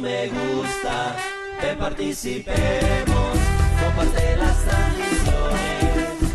me gusta que participemos, comparte las transmisiones.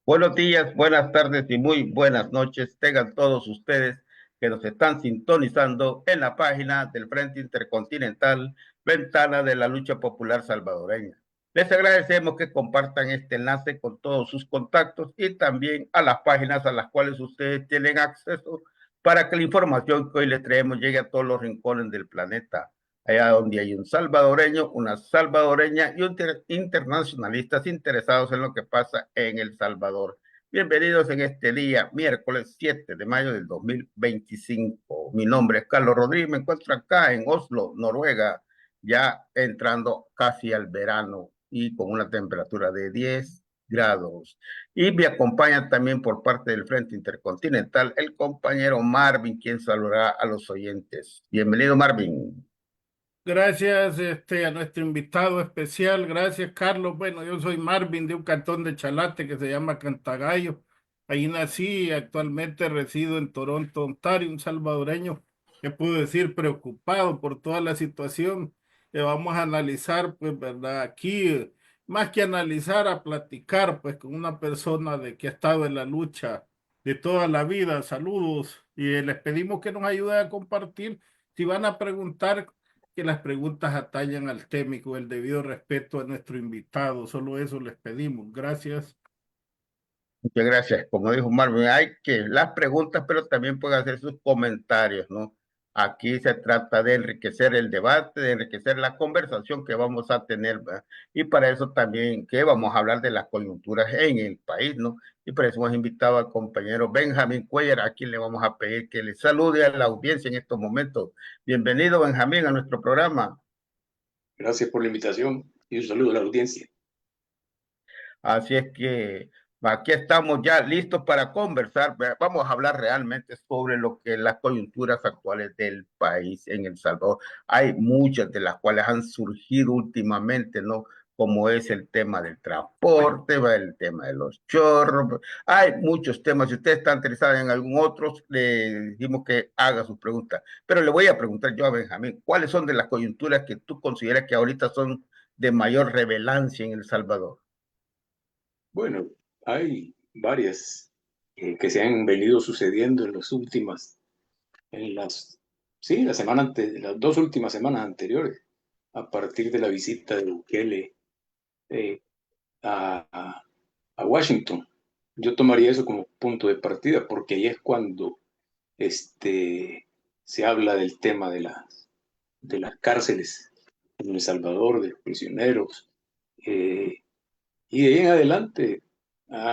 Buenos días, buenas tardes y muy buenas noches. Tengan todos ustedes que nos están sintonizando en la página del Frente Intercontinental, Ventana de la Lucha Popular Salvadoreña. Les agradecemos que compartan este enlace con todos sus contactos y también a las páginas a las cuales ustedes tienen acceso para que la información que hoy les traemos llegue a todos los rincones del planeta. Allá donde hay un salvadoreño, una salvadoreña y un internacionalistas interesados en lo que pasa en El Salvador. Bienvenidos en este día, miércoles 7 de mayo del 2025. Mi nombre es Carlos Rodríguez, me encuentro acá en Oslo, Noruega, ya entrando casi al verano y con una temperatura de 10 grados. Y me acompaña también por parte del Frente Intercontinental el compañero Marvin, quien saludará a los oyentes. Bienvenido, Marvin. Gracias a nuestro invitado especial. Gracias, Carlos. Bueno, yo soy Marvin de un cantón de Chalate que se llama Cantagallo. Ahí nací y actualmente resido en Toronto, Ontario, un salvadoreño que puedo decir preocupado por toda la situación que vamos a analizar, pues, ¿verdad? Aquí, más que analizar, a platicar, pues, con una persona que ha estado en la lucha de toda la vida. Saludos y les pedimos que nos ayuden a compartir. Si van a preguntar, que las preguntas atañan al tema y con el debido respeto a nuestro invitado. Solo eso les pedimos. Gracias. Muchas gracias. Como dijo Marvin, hay que las preguntas, pero también pueden hacer sus comentarios, ¿no? Aquí se trata de enriquecer el debate, de enriquecer la conversación que vamos a tener, ¿verdad? Y para eso también que vamos a hablar de las coyunturas en el país, ¿no? Y por eso hemos invitado al compañero Benjamín Cuellar, a quien le vamos a pedir que le salude a la audiencia en estos momentos. Bienvenido, Benjamín, a nuestro programa. Gracias por la invitación y un saludo a la audiencia. Así es que aquí estamos ya listos para conversar. Vamos a hablar realmente sobre lo que las coyunturas actuales del país en El Salvador. Hay muchas de las cuales han surgido últimamente, ¿no? Como es el tema del transporte, el tema de los chorros. Hay muchos temas. Si usted está interesado en algún otro, le dijimos que haga sus preguntas. Pero le voy a preguntar yo a Benjamín, ¿cuáles son de las coyunturas que tú consideras que ahorita son de mayor relevancia en El Salvador? Bueno, hay varias que se han venido sucediendo en sí, las dos últimas semanas anteriores, a partir de la visita de Bukele eh, a Washington. Yo tomaría eso como punto de partida, porque ahí es cuando se habla del tema de las cárceles en El Salvador, de los prisioneros. Y de ahí en adelante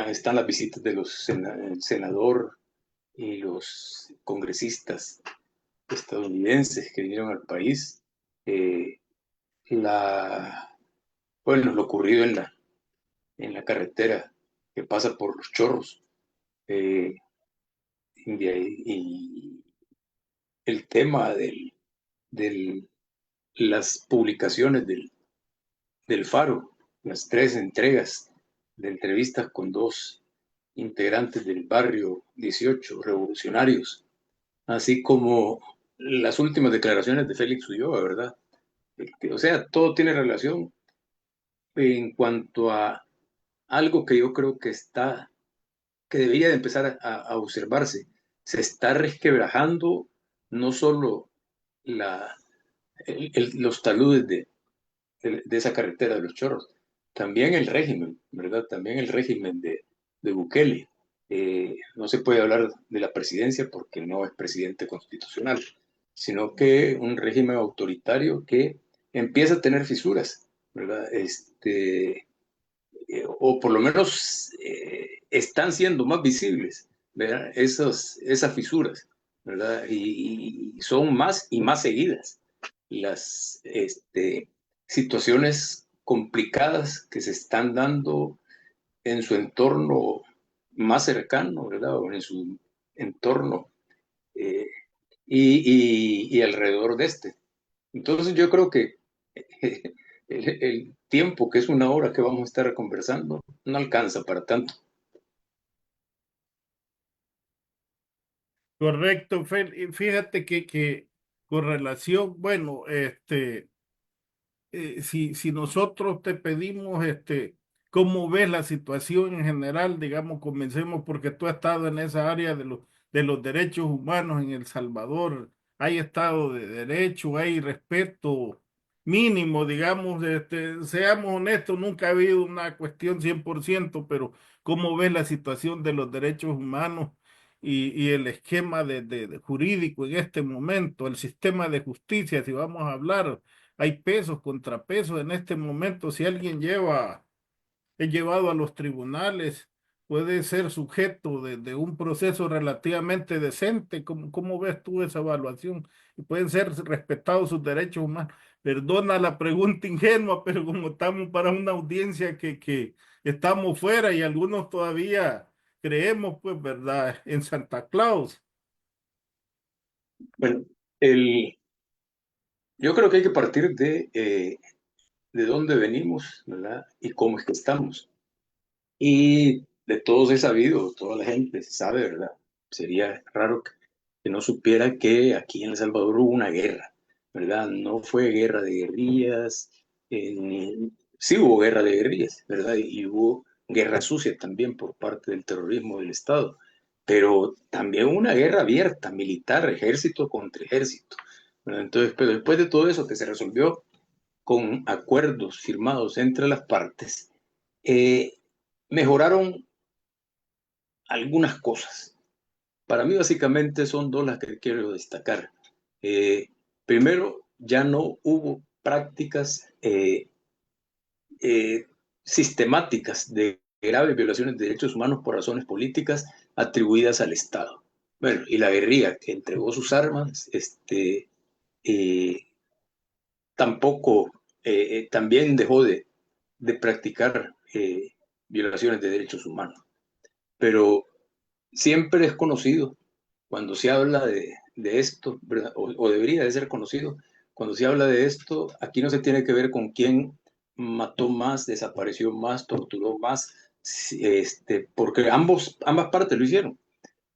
están las visitas de el senador y los congresistas estadounidenses que vinieron al país. Eh, bueno, lo ocurrido en la carretera que pasa por Los Chorros. eh, y el tema de las publicaciones del Faro, las tres entregas de entrevistas con dos integrantes del barrio 18 revolucionarios, así como las últimas declaraciones de Félix Ulloa, ¿verdad? O sea, todo tiene relación en cuanto a algo que yo creo que debería de empezar a observarse. Se está resquebrajando no solo los taludes de esa carretera de Los Chorros, también el régimen, ¿verdad? También el régimen de Bukele. No se puede hablar de la presidencia porque no es presidente constitucional, sino que un régimen autoritario que empieza a tener fisuras, ¿verdad? O por lo menos están siendo más visibles, ¿verdad? Esas fisuras, ¿verdad? Y son más y más seguidas las situaciones complicadas que se están dando en su entorno más cercano, ¿verdad? O en su entorno eh, y alrededor de este. Entonces yo creo que el tiempo, que es una hora que vamos a estar conversando, no alcanza para tanto. Correcto, fíjate que con relación, bueno, si nosotros te pedimos, cómo ves la situación en general, digamos, comencemos porque tú has estado en esa área de los derechos humanos en El Salvador, hay Estado de Derecho, hay respeto mínimo, digamos, seamos honestos, nunca ha habido una cuestión 100%, pero ¿cómo ves la situación de los derechos humanos y el esquema de jurídico en este momento, el sistema de justicia, si vamos a hablar? Hay pesos, contrapesos en este momento. Si alguien es llevado a los tribunales, puede ser sujeto de un proceso relativamente decente. ¿Cómo ves tú esa evaluación? Y pueden ser respetados sus derechos humanos. Perdona la pregunta ingenua, pero como estamos para una audiencia que estamos fuera y algunos todavía creemos, pues, ¿verdad?, en Santa Claus. Bueno, yo creo que hay que partir de dónde venimos, ¿verdad? Y cómo es que estamos. Y de todos he sabido, toda la gente sabe, ¿verdad? Sería raro que no supiera que aquí en El Salvador hubo una guerra, ¿verdad? No fue guerra de guerrillas, sí hubo guerra de guerrillas, ¿verdad? Y hubo guerra sucia también por parte del terrorismo del Estado, pero también una guerra abierta, militar, ejército contra ejército, ¿verdad? Entonces, pero después de todo eso que se resolvió con acuerdos firmados entre las partes, eh, mejoraron algunas cosas. Para mí básicamente son dos las que quiero destacar. Primero, ya no hubo prácticas sistemáticas de graves violaciones de derechos humanos por razones políticas atribuidas al Estado. Bueno, y la guerrilla que entregó sus armas, eh, tampoco, también dejó de practicar violaciones de derechos humanos. Pero siempre es conocido cuando se habla de esto, ¿verdad? O debería de ser conocido, cuando se habla de esto, aquí no se tiene que ver con quién mató más, desapareció más, torturó más, porque ambas partes lo hicieron,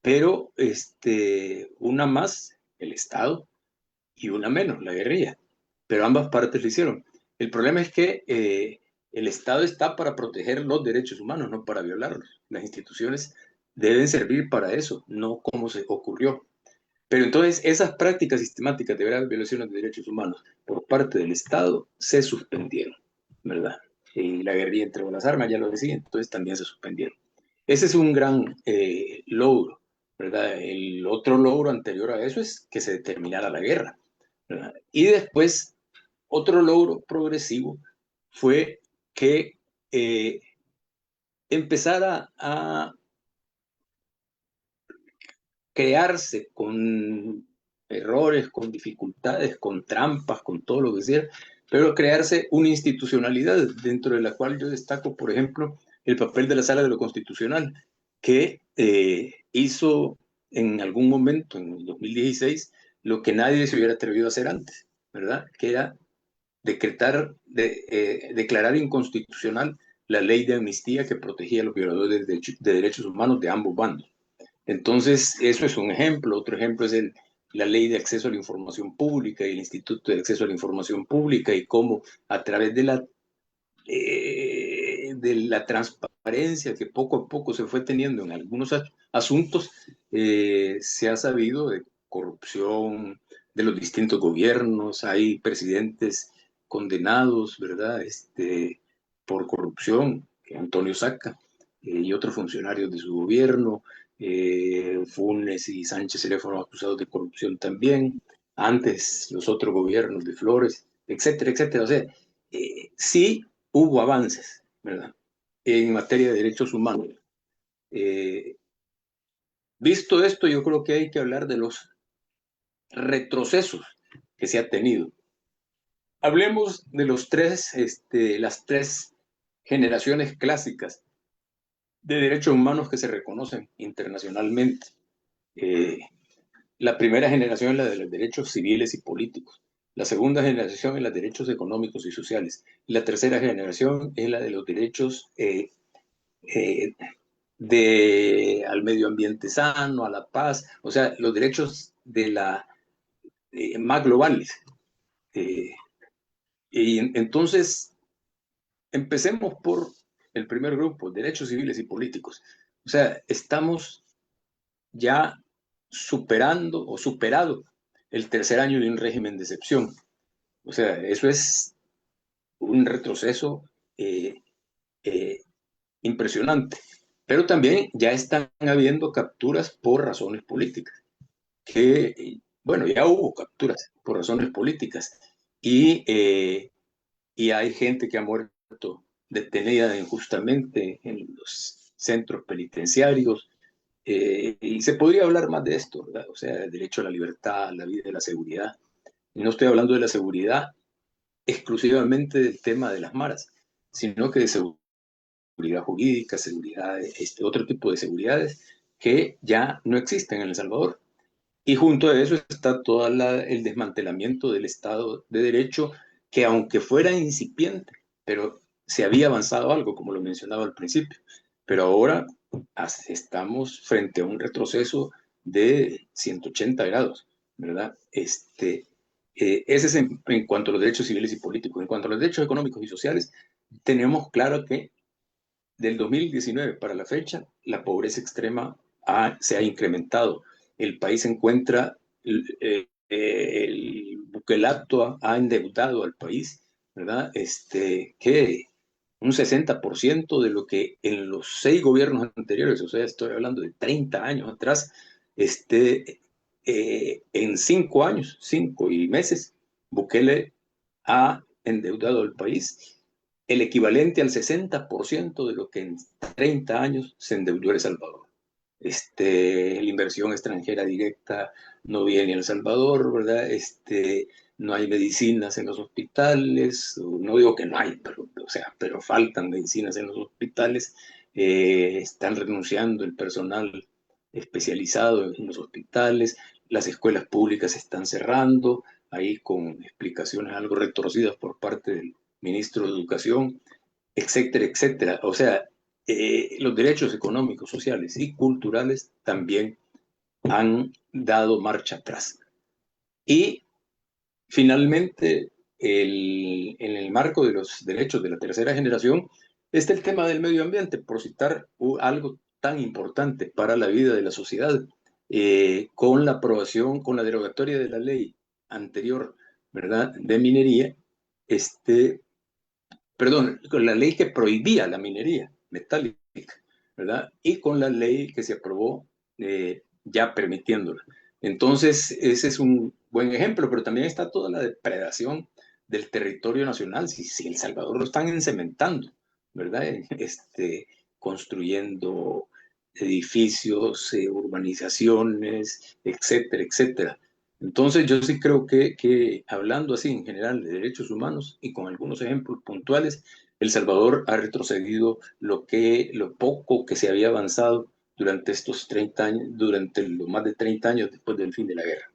pero una más, el Estado, y una menos, la guerrilla, pero ambas partes lo hicieron. El problema es que el Estado está para proteger los derechos humanos, no para violarlos. Las instituciones deben servir para eso, no como se ocurrió. Pero entonces esas prácticas sistemáticas de graves violaciones de derechos humanos por parte del Estado se suspendieron, ¿verdad? Y la guerrilla entregó las armas, ya lo decía, entonces también se suspendieron. Ese es un gran logro, ¿verdad? El otro logro anterior a eso es que se determinara la guerra, ¿verdad? Y después, otro logro progresivo fue que empezara a crearse con errores, con dificultades, con trampas, con todo lo que sea, pero crearse una institucionalidad dentro de la cual yo destaco, por ejemplo, el papel de la Sala de lo Constitucional, que hizo en algún momento, en el 2016, lo que nadie se hubiera atrevido a hacer antes, ¿verdad? Que era declarar inconstitucional la ley de amnistía que protegía a los violadores de derechos humanos de ambos bandos. Entonces, eso es un ejemplo. Otro ejemplo es la ley de acceso a la información pública y el Instituto de Acceso a la Información Pública y cómo a través de la transparencia que poco a poco se fue teniendo en algunos asuntos, se ha sabido de corrupción de los distintos gobiernos. Hay presidentes condenados, ¿verdad? Por corrupción, que Antonio Saca y otros funcionarios de su gobierno. Funes y Sánchez se fueron acusados de corrupción también. Antes los otros gobiernos de Flores, etcétera, etcétera. O sea, sí hubo avances, ¿verdad? En materia de derechos humanos. Eh, Visto esto, yo creo que hay que hablar de los retrocesos que se ha tenido. Hablemos de las tres generaciones clásicas de derechos humanos que se reconocen internacionalmente. La primera generación es la de los derechos civiles y políticos. La segunda generación es la de los derechos económicos y sociales. La tercera generación es la de los derechos al medio ambiente sano, a la paz, o sea, los derechos más globales. Y entonces, empecemos por el primer grupo, derechos civiles y políticos. O sea, estamos ya superando o superado el tercer año de un régimen de excepción. O sea, eso es un retroceso eh, impresionante. Pero también ya están habiendo capturas por razones políticas, bueno, ya hubo capturas por razones políticas y hay gente que ha muerto detenida injustamente en los centros penitenciarios. Y se podría hablar más de esto, ¿verdad? O sea, el derecho a la libertad, a la vida y la seguridad. Y no estoy hablando de la seguridad exclusivamente del tema de las maras, sino que de seguridad jurídica, seguridad, otro tipo de seguridades que ya no existen en El Salvador. Y junto a eso está todo el desmantelamiento del Estado de Derecho, que aunque fuera incipiente, pero se había avanzado algo, como lo mencionaba al principio. Pero ahora estamos frente a un retroceso de 180 grados, ¿verdad? Ese es en cuanto a los derechos civiles y políticos. En cuanto a los derechos económicos y sociales, tenemos claro que del 2019 para la fecha, la pobreza extrema se ha incrementado. El país se encuentra, el buquelato ha endeudado al país, ¿verdad? Que un 60% de lo que en los 6 gobiernos anteriores, o sea, estoy hablando de 30 años atrás, en 5 años, 5 y meses, Bukele ha endeudado al país el equivalente al 60% de lo que en 30 años se endeudó El Salvador. La inversión extranjera directa no viene a El Salvador, ¿verdad? No hay medicinas en los hospitales, no digo que no hay, pero faltan medicinas en los hospitales, están renunciando el personal especializado en los hospitales, las escuelas públicas se están cerrando, ahí con explicaciones algo retorcidas por parte del ministro de Educación, etcétera, etcétera. O sea, los derechos económicos, sociales y culturales también han dado marcha atrás. Y finalmente, en el marco de los derechos de la tercera generación, está el tema del medio ambiente, por citar algo tan importante para la vida de la sociedad, con la aprobación, con la derogatoria de la ley anterior, ¿verdad?, de minería, perdón, con la ley que prohibía la minería metálica, ¿verdad? Y con la ley que se aprobó ya permitiéndola. Entonces, ese es un buen ejemplo, pero también está toda la depredación del territorio nacional. Si El Salvador lo están encementando, ¿verdad? Construyendo edificios, urbanizaciones, etcétera, etcétera. Entonces yo sí creo que hablando así en general de derechos humanos y con algunos ejemplos puntuales, El Salvador ha retrocedido lo poco que se había avanzado durante estos 30 años, durante los más de 30 años después del fin de la guerra.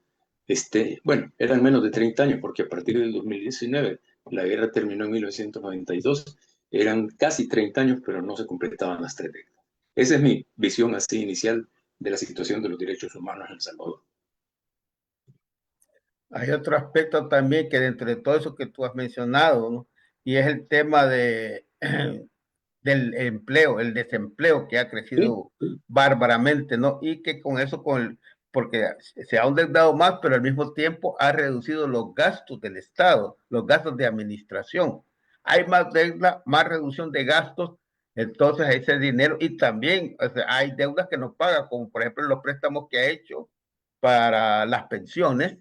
Bueno, eran menos de 30 años porque a partir del 2019, la guerra terminó en 1992, eran casi 30 años, pero no se completaban las 3 décadas. Esa es mi visión así inicial de la situación de los derechos humanos en El Salvador. Hay otro aspecto también que dentro de todo eso que tú has mencionado, ¿no? Y es el tema del empleo, el desempleo que ha crecido bárbaramente, ¿no? Y que con eso, porque se ha endeudado más, pero al mismo tiempo ha reducido los gastos del Estado, los gastos de administración. Hay más deuda, más reducción de gastos, entonces ese dinero, y también, o sea, hay deudas que no paga, como por ejemplo los préstamos que ha hecho para las pensiones,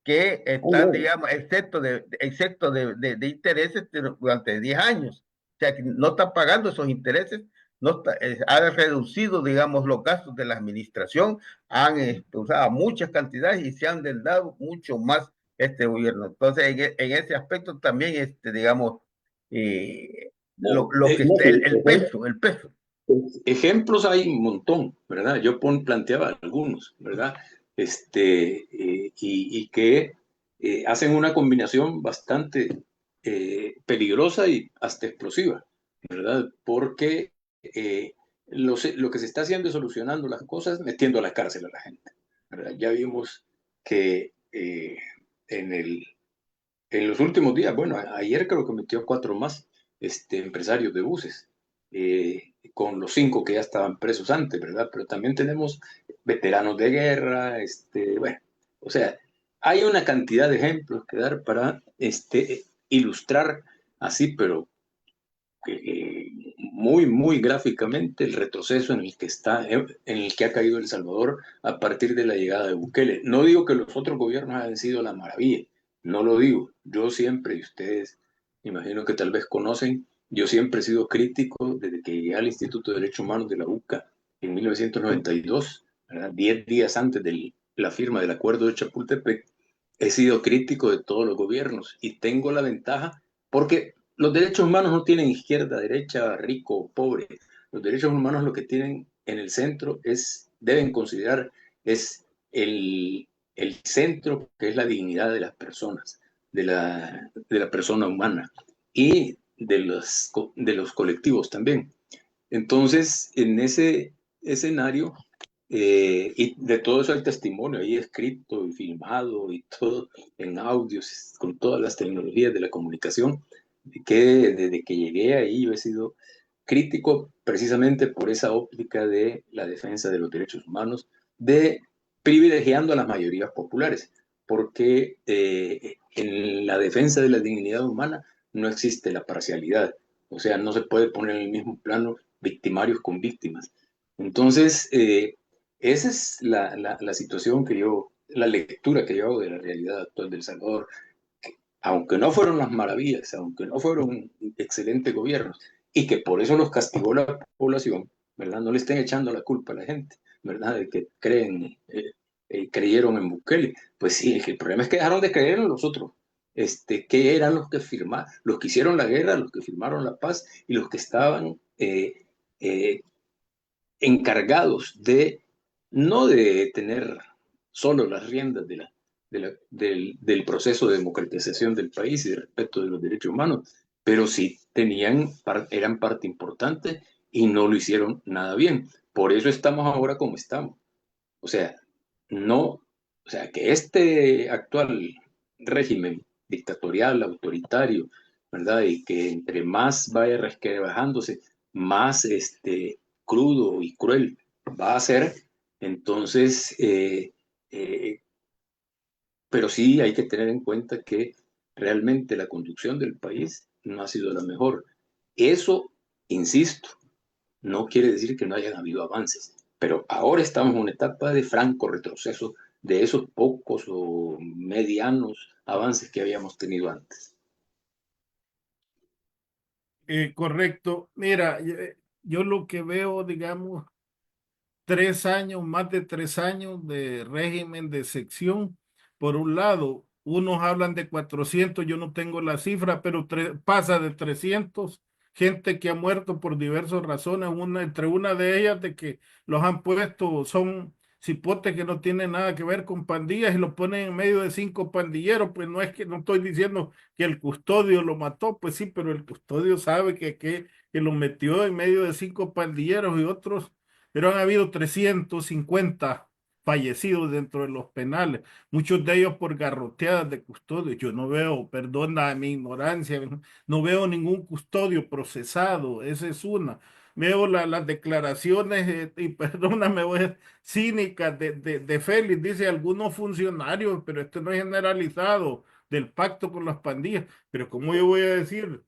que están, digamos, excepto de intereses durante 10 años. O sea, que no están pagando esos intereses, no está, ha reducido, digamos, los gastos de la administración, han usado muchas cantidades y se han endeudado mucho más este gobierno. Entonces, en ese aspecto también, digamos, lo que el peso. Ejemplos hay un montón, ¿verdad? Yo planteaba algunos, ¿verdad? Y que hacen una combinación bastante peligrosa y hasta explosiva, ¿verdad? Porque lo que se está haciendo es solucionando las cosas metiendo a la cárcel a la gente, ¿verdad? Ya vimos que en los últimos días, bueno, ayer creo que metió 4 más empresarios de buses, con los 5 que ya estaban presos antes, ¿verdad? Pero también tenemos veteranos de guerra, bueno, o sea, hay una cantidad de ejemplos que dar para ilustrar así, pero muy, muy gráficamente el retroceso en el que en el que ha caído El Salvador a partir de la llegada de Bukele. No digo que los otros gobiernos hayan sido la maravilla, no lo digo. Yo siempre, y ustedes imagino que tal vez conocen, yo siempre he sido crítico desde que llegué al Instituto de Derechos Humanos de la UCA en 1992, ¿verdad? 10 días antes de la firma del Acuerdo de Chapultepec. He sido crítico de todos los gobiernos y tengo la ventaja porque los derechos humanos no tienen izquierda, derecha, rico o pobre. Los derechos humanos lo que tienen en el centro deben considerar, es el centro, que es la dignidad de las personas, de la persona humana y de los colectivos también. Entonces, en ese escenario, y de todo eso hay testimonio ahí escrito y filmado y todo en audios, con todas las tecnologías de la comunicación, que desde que llegué ahí yo he sido crítico precisamente por esa óptica de la defensa de los derechos humanos, de privilegiando a las mayorías populares, porque en la defensa de la dignidad humana no existe la parcialidad, o sea, no se puede poner en el mismo plano victimarios con víctimas. Entonces, esa es la situación la lectura que yo hago de la realidad actual de El Salvador. Aunque no fueron las maravillas, aunque no fueron excelentes gobiernos, y que por eso los castigó la población, ¿verdad? No le estén echando la culpa a la gente, ¿verdad? De que creyeron en Bukele. Pues sí, el problema es que dejaron de creer en los otros. Que eran los que firmaron, los que hicieron la guerra, los que firmaron la paz y los que estaban encargados no de tener solo las riendas del proceso de democratización del país y de respeto de los derechos humanos, pero sí eran parte importante y no lo hicieron nada bien. Por eso estamos ahora como estamos. O sea, que este actual régimen dictatorial, autoritario, ¿verdad? Y que entre más vaya resquebrajándose, más crudo y cruel va a ser. Entonces, pero sí hay que tener en cuenta que realmente la conducción del país no ha sido la mejor. Eso, insisto, no quiere decir que no hayan habido avances, pero ahora estamos en una etapa de franco retroceso de esos pocos o medianos avances que habíamos tenido antes. Correcto. Mira, yo lo que veo, digamos, 3 años, más de 3 años de régimen de sección. Por un lado, unos hablan de 400, yo no tengo la cifra, pero pasa de 300 gente que ha muerto por diversas razones, entre una de ellas de que los han puesto, son cipotes que no tienen nada que ver con pandillas y los ponen en medio de 5 pandilleros. Pues no es que, no estoy diciendo que el custodio lo mató, pues sí, pero el custodio sabe que lo metió en medio de 5 pandilleros y otros, pero han habido 350 fallecidos dentro de los penales, muchos de ellos por garroteadas de custodio. Yo no veo, perdona mi ignorancia, no veo ningún custodio procesado, esa es una. Veo las declaraciones, y perdóname, cínicas de Félix, dice algunos funcionarios, pero esto no es generalizado, del pacto con las pandillas. Pero ¿cómo yo voy a decir?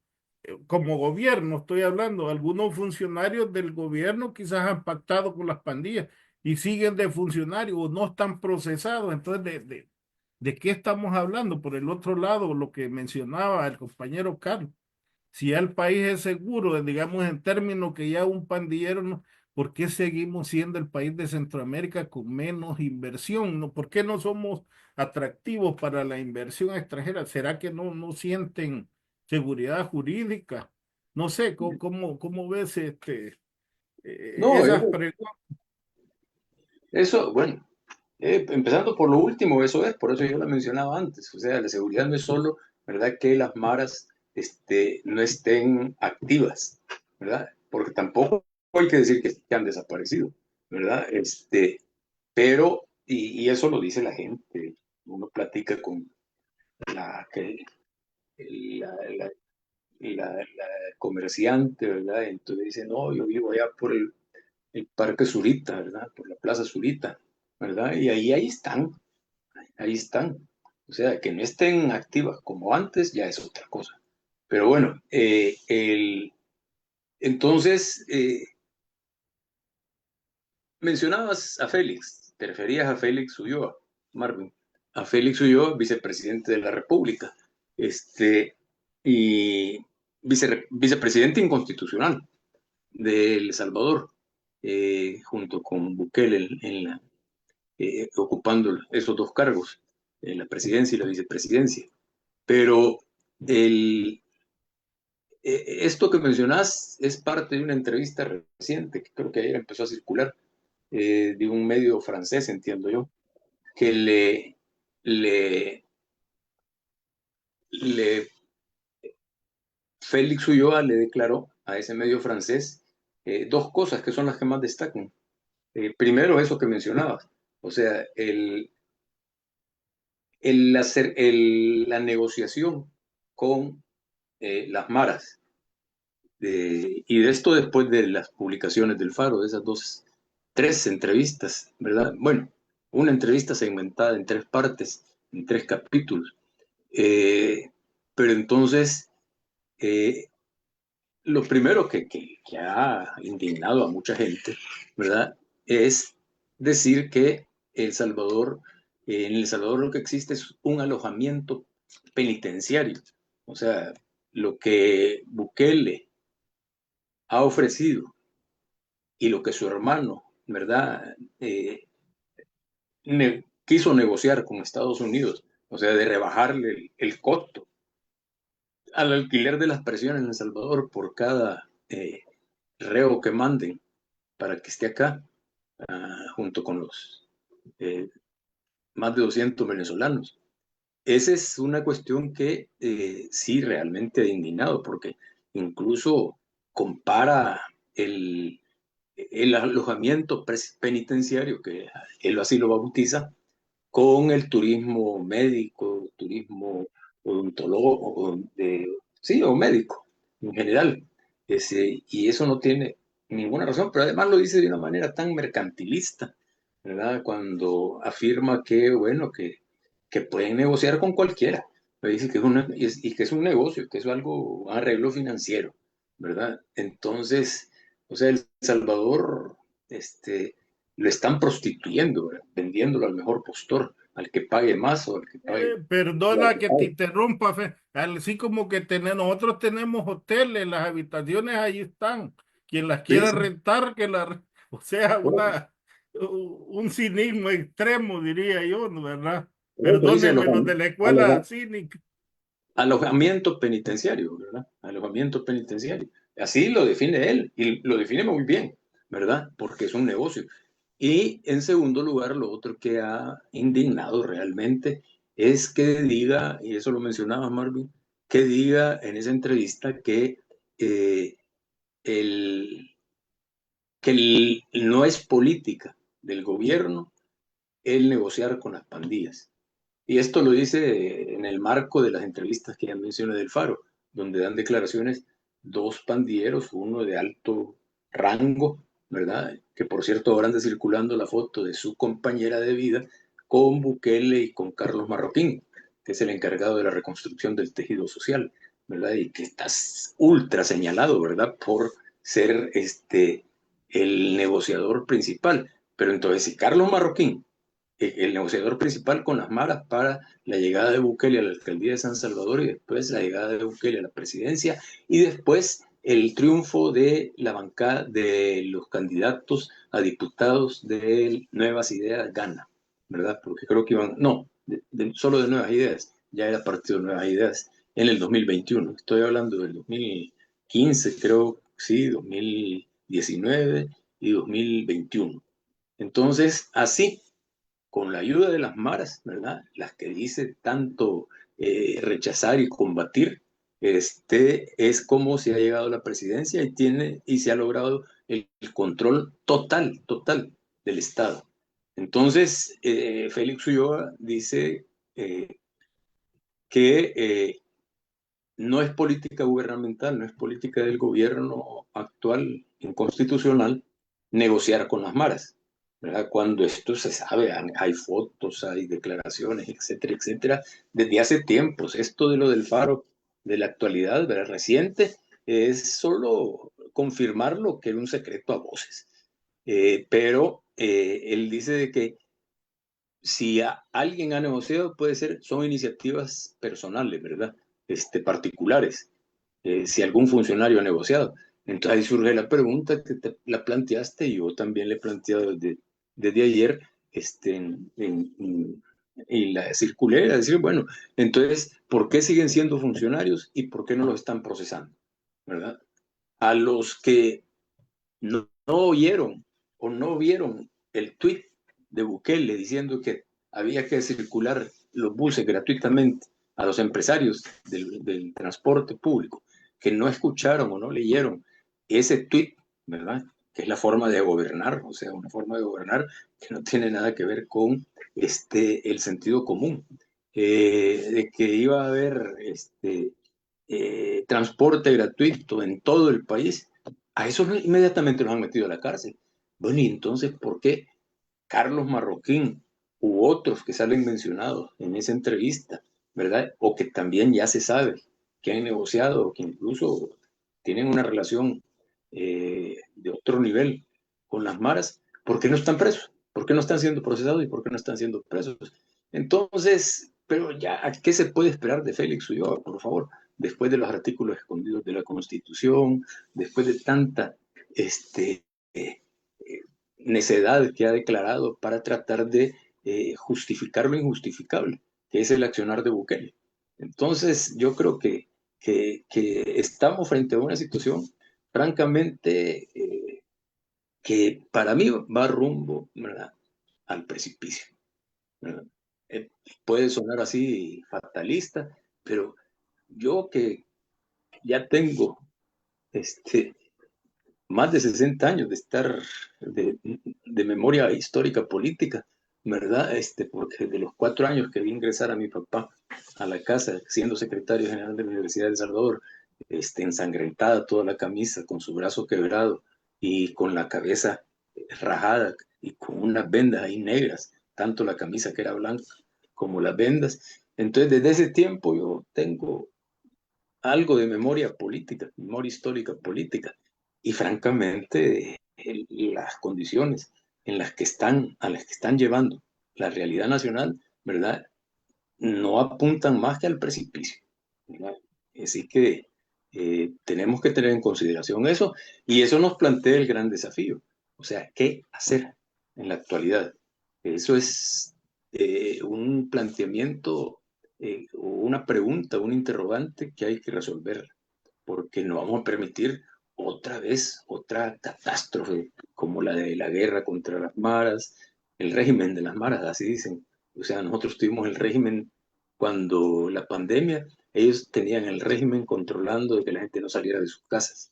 Como gobierno estoy hablando, algunos funcionarios del gobierno quizás han pactado con las pandillas y siguen de funcionarios o no están procesados. Entonces, ¿de qué estamos hablando? Por el otro lado, lo que mencionaba el compañero Carlos, si ya el país es seguro, digamos en términos que ya un pandillero no, ¿por qué seguimos siendo el país de Centroamérica con menos inversión? ¿No? ¿Por qué no somos atractivos para la inversión extranjera? ¿Será que no sienten seguridad jurídica? No sé, ¿cómo ves No, esas preguntas? bueno, empezando por lo último, por eso yo la mencionaba antes, o sea, la seguridad no es solo, ¿verdad?, que las maras no estén activas, ¿verdad? Porque tampoco hay que decir que han desaparecido, ¿verdad? Pero, y eso lo dice la gente, uno platica con la, la, la comerciante, ¿verdad? Entonces dice, no, yo vivo allá por el Parque Zurita, ¿verdad? Por la Plaza Zurita, ¿verdad? Y ahí están, ahí están. O sea, que no estén activas como antes ya es otra cosa. Pero bueno, entonces mencionabas a Félix, te referías a Félix Ulloa, Marvin, a Félix Ulloa, vicepresidente de la República, y vicepresidente inconstitucional de El Salvador, junto con Bukele ocupando esos dos cargos, la presidencia y la vicepresidencia. Pero esto que mencionás es parte de una entrevista reciente, que creo que ayer empezó a circular, de un medio francés, entiendo yo, que le Félix Ulloa le declaró a ese medio francés dos cosas que son las que más destacan. Primero, eso que mencionabas, o sea, la negociación con las maras. Y de esto después de las publicaciones del Faro, de esas tres entrevistas, ¿verdad? Bueno, una entrevista segmentada en tres partes, en tres capítulos. Pero entonces, lo primero que ha indignado a mucha gente, ¿verdad? Es decir que en El Salvador lo que existe es un alojamiento penitenciario. O sea, lo que Bukele ha ofrecido y lo que su hermano, ¿verdad? Quiso negociar con Estados Unidos, o sea, de rebajarle el costo al alquiler de las prisiones en El Salvador por cada reo que manden para que esté acá, junto con los más de 200 venezolanos. Esa es una cuestión que sí realmente ha indignado, porque incluso compara el alojamiento penitenciario, que él así lo bautiza, con el turismo médico, turismo odontológico, sí, o médico en general. Y eso no tiene ninguna razón, pero además lo dice de una manera tan mercantilista, ¿verdad? Cuando afirma que, bueno, que pueden negociar con cualquiera. Me dice que y que es un negocio, que es algo, un arreglo financiero, ¿verdad? Entonces, o sea, El Salvador, lo están prostituyendo, ¿verdad? Vendiéndolo al mejor postor, al que pague más o al que pague. Perdona que te interrumpa, así como que nosotros tenemos hoteles, las habitaciones ahí están. Quien las Sí, quiera sí. rentar, o sea, Bueno, un cinismo extremo, diría yo, ¿no? ¿Verdad? eso dice Perdónenme los de la escuela cínica. alojamiento penitenciario, ¿verdad? Alojamiento penitenciario. Así lo define él y lo define muy bien, ¿verdad? Porque es un negocio. Y en segundo lugar, lo otro que ha indignado realmente es que diga, y eso lo mencionaba Marvin, que diga en esa entrevista eh, el, no es política del gobierno el negociar con las pandillas. Y esto lo dice en el marco de las entrevistas que ya mencioné del Faro, donde dan declaraciones dos pandilleros, uno de alto rango, ¿verdad? Que por cierto ahora anda circulando la foto de su compañera de vida con Bukele y con Carlos Marroquín, que es el encargado de la reconstrucción del tejido social, ¿verdad? Y que está ultra señalado, ¿verdad? Por ser el negociador principal. Pero entonces, si Carlos Marroquín, el negociador principal con las maras para la llegada de Bukele a la alcaldía de San Salvador y después la llegada de Bukele a la presidencia y después el triunfo de la bancada de los candidatos a diputados de Nuevas Ideas gana, ¿verdad? Porque creo que iban, no, solo de Nuevas Ideas, ya era partido de Nuevas Ideas en el 2021. Estoy hablando del 2015, creo, sí, 2019 y 2021. Entonces, así, con la ayuda de las maras, ¿verdad? Las que dice tanto rechazar y combatir, es como se ha llegado a la presidencia y se ha logrado el control total del Estado. Entonces, Félix Ulloa dice que no es política gubernamental, no es política del gobierno actual inconstitucional negociar con las maras, ¿verdad? Cuando esto se sabe, hay fotos, hay declaraciones, etcétera, etcétera, desde hace tiempos. Esto de lo del Faro de la actualidad, ¿verdad? Reciente, es solo confirmar lo que era un secreto a voces. Pero él dice de que si alguien ha negociado, son iniciativas personales, ¿verdad? Particulares, si algún funcionario ha negociado. Entonces ahí surge la pregunta que la planteaste y yo también le he planteado desde ayer, y la circulé a decir, bueno, entonces, ¿por qué siguen siendo funcionarios y por qué no los están procesando? ¿Verdad? A los que no oyeron o no vieron el tuit de Bukele diciendo que había que circular los buses gratuitamente a los empresarios del transporte público, que no escucharon o no leyeron ese tuit, ¿verdad? Que es la forma de gobernar, o sea, una forma de gobernar que no tiene nada que ver con el sentido común, de que iba a haber transporte gratuito en todo el país. A esos inmediatamente los han metido a la cárcel. Bueno, y entonces, ¿por qué Carlos Marroquín u otros que salen mencionados en esa entrevista, ¿verdad? O que también ya se sabe que han negociado, o que incluso tienen una relación de otro nivel con las maras, ¿por qué no están presos? ¿Por qué no están siendo procesados y por qué no están siendo presos? Entonces, pero ya, ¿qué se puede esperar de Félix Ulloa, por favor? Después de los artículos escondidos de la Constitución, después de tanta necedad que ha declarado para tratar de justificar lo injustificable, que es el accionar de Bukele. Entonces, yo creo que estamos frente a una situación francamente que para mí va rumbo, ¿verdad?, al precipicio, ¿verdad? Puede sonar así fatalista, pero yo que ya tengo más de 60 años de estar de memoria histórica política, ¿verdad? Porque de los 4 años que vi ingresar a mi papá a la casa, siendo secretario general de la Universidad de El Salvador, ensangrentada toda la camisa, con su brazo quebrado y con la cabeza rajada y con unas vendas ahí negras, tanto la camisa que era blanca como las vendas. Entonces, desde ese tiempo yo tengo algo de memoria política, memoria histórica política, y francamente las condiciones a las que están llevando la realidad nacional, ¿verdad?, no apuntan más que al precipicio, ¿verdad? Así que tenemos que tener en consideración eso, y eso nos plantea el gran desafío. O sea, ¿qué hacer en la actualidad? Eso es un planteamiento, una pregunta, un interrogante que hay que resolver, porque no vamos a permitir otra vez otra catástrofe como la de la guerra contra las maras, el régimen de las maras, así dicen. O sea, nosotros tuvimos el régimen cuando la pandemia, ellos tenían el régimen controlando de que la gente no saliera de sus casas.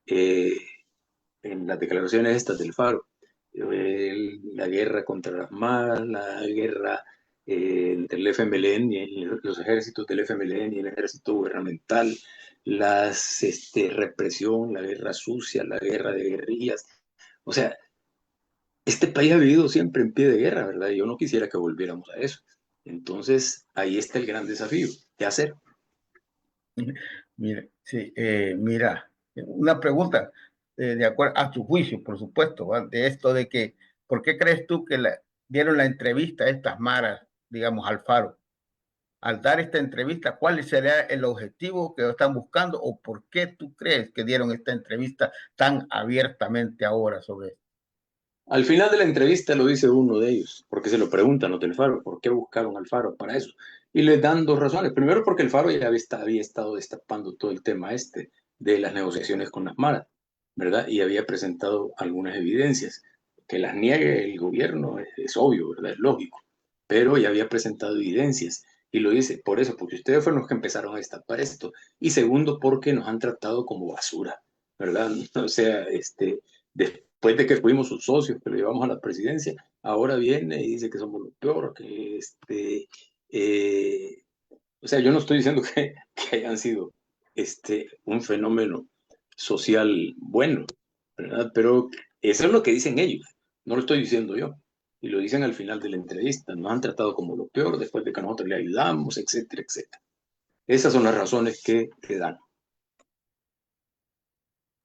En las declaraciones estas del Faro, la guerra contra las maras, la guerra entre el FMLN y los ejércitos del FMLN y el ejército gubernamental, represión, la guerra sucia, la guerra de guerrillas. O sea, este país ha vivido siempre en pie de guerra, ¿verdad? Y yo no quisiera que volviéramos a eso. Entonces, ahí está el gran desafío. ¿Qué hacer? Mira, sí, mira, una pregunta, de acuerdo a tu juicio, por supuesto, ¿va? De esto de que, ¿por qué crees tú que dieron la entrevista a estas maras, digamos, al Faro? Al dar esta entrevista, ¿cuál será el objetivo que están buscando o por qué tú crees que dieron esta entrevista tan abiertamente ahora sobre esto? Al final de la entrevista lo dice uno de ellos, porque se lo preguntan los del Faro, ¿por qué buscaron al Faro para eso? Y le dan 2 razones. Primero, porque el Faro ya había estado destapando todo el tema de las negociaciones con las maras, ¿verdad? Y había presentado algunas evidencias. Que las niegue el gobierno es obvio, ¿verdad? Es lógico. Pero ya había presentado evidencias. Y lo dice, por eso, porque ustedes fueron los que empezaron a destapar esto. Y segundo, porque nos han tratado como basura, ¿verdad? O sea, después de que fuimos sus socios, que lo llevamos a la presidencia, ahora viene y dice que somos lo peor, que o sea, yo no estoy diciendo que hayan sido un fenómeno social bueno, ¿verdad? Pero eso es lo que dicen ellos, no lo estoy diciendo yo. Y lo dicen al final de la entrevista, nos han tratado como lo peor después de que nosotros le ayudamos, etcétera, etcétera. Esas son las razones que dan.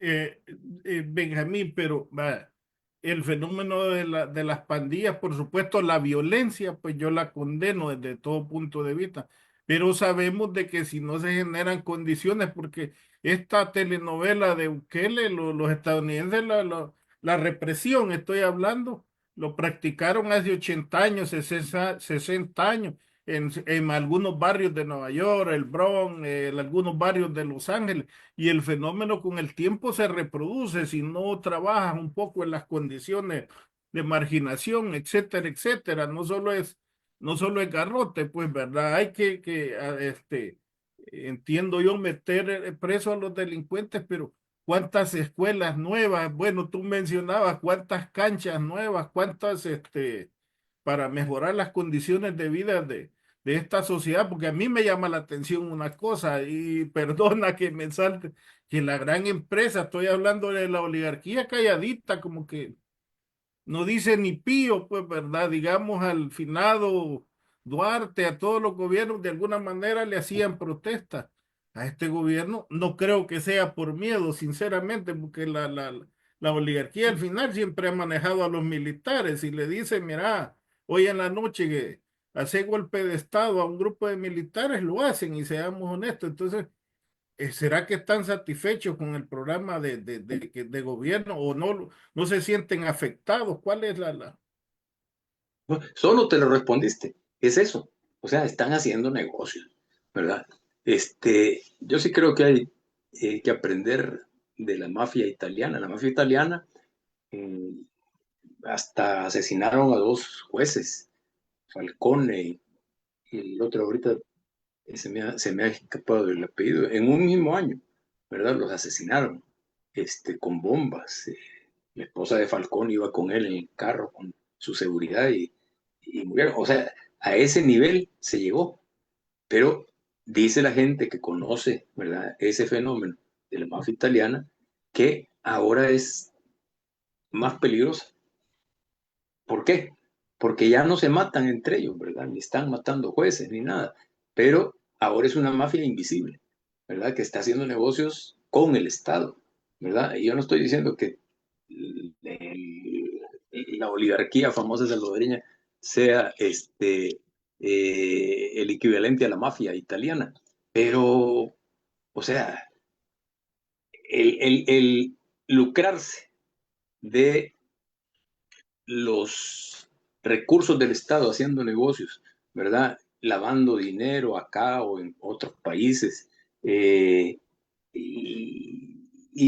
eh, Benjamín, pero el fenómeno de las pandillas, por supuesto, la violencia, pues yo la condeno desde todo punto de vista, pero sabemos de que si no se generan condiciones, porque esta telenovela de Bukele, los estadounidenses, la represión, estoy hablando, lo practicaron hace 80 años, 60 años. En algunos barrios de Nueva York, el Bronx, en algunos barrios de Los Ángeles, y el fenómeno con el tiempo se reproduce si no trabajas un poco en las condiciones de marginación, etcétera, etcétera. No solo es garrote, pues, ¿verdad? Hay entiendo yo, meter preso a los delincuentes, pero ¿cuántas escuelas nuevas? Bueno, tú mencionabas cuántas canchas nuevas, para mejorar las condiciones de vida de esta sociedad, porque a mí me llama la atención una cosa, y perdona que me salte, que la gran empresa, estoy hablando de la oligarquía calladita, como que no dice ni pío, pues, ¿verdad? Digamos, al finado Duarte, a todos los gobiernos, de alguna manera le hacían protesta. A este gobierno no creo que sea por miedo, sinceramente, porque la oligarquía al final siempre ha manejado a los militares y le dice, mira, hoy en la noche que hace golpe de estado a un grupo de militares, lo hacen y seamos honestos. Entonces, ¿será que están satisfechos con el programa de gobierno o no se sienten afectados? ¿Cuál es la? Solo te lo respondiste, es eso. O sea, están haciendo negocios, ¿verdad? Yo sí creo que hay que aprender de la mafia italiana. La mafia italiana eh, hasta asesinaron a dos jueces, Falcone y el otro ahorita se me ha escapado el apellido, en un mismo año, ¿verdad? Los asesinaron con bombas. La esposa de Falcón iba con él en el carro, con su seguridad y murieron. O sea, a ese nivel se llegó. Pero dice la gente que conoce, ¿verdad? Ese fenómeno de la mafia italiana, que ahora es más peligrosa. ¿Por qué? Porque ya no se matan entre ellos, ¿verdad? Ni están matando jueces ni nada. Pero ahora es una mafia invisible, ¿verdad? Que está haciendo negocios con el Estado, ¿verdad? Y yo no estoy diciendo que la oligarquía famosa salvadoreña sea el equivalente a la mafia italiana, pero, o sea, el lucrarse de los recursos del Estado haciendo negocios, ¿verdad? Lavando dinero acá o en otros países. Y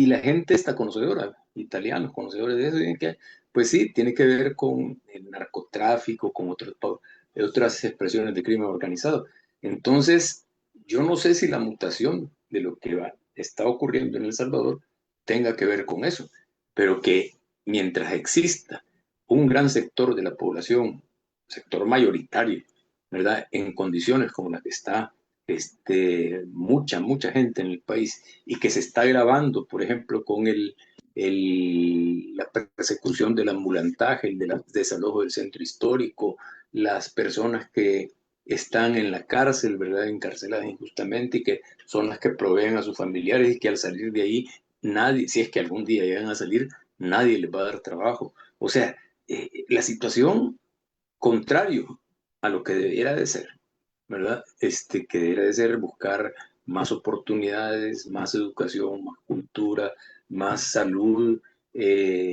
la gente está conocedora, italianos conocedores de eso, dicen que, pues sí, tiene que ver con el narcotráfico, con otras expresiones de crimen organizado. Entonces, yo no sé si la mutación de lo que está ocurriendo en El Salvador tenga que ver con eso, pero que mientras exista un gran sector de la población, sector mayoritario, ¿verdad? En condiciones como las que está mucha gente en el país y que se está grabando, por ejemplo, con la persecución del ambulantaje, el desalojo del centro histórico, las personas que están en la cárcel, ¿verdad? Encarceladas injustamente y que son las que proveen a sus familiares y que al salir de ahí, nadie, si es que algún día llegan a salir, nadie les va a dar trabajo. O sea, la situación contrario a lo que debiera de ser, ¿verdad? Que debería de ser buscar más oportunidades, más educación, más cultura, más salud,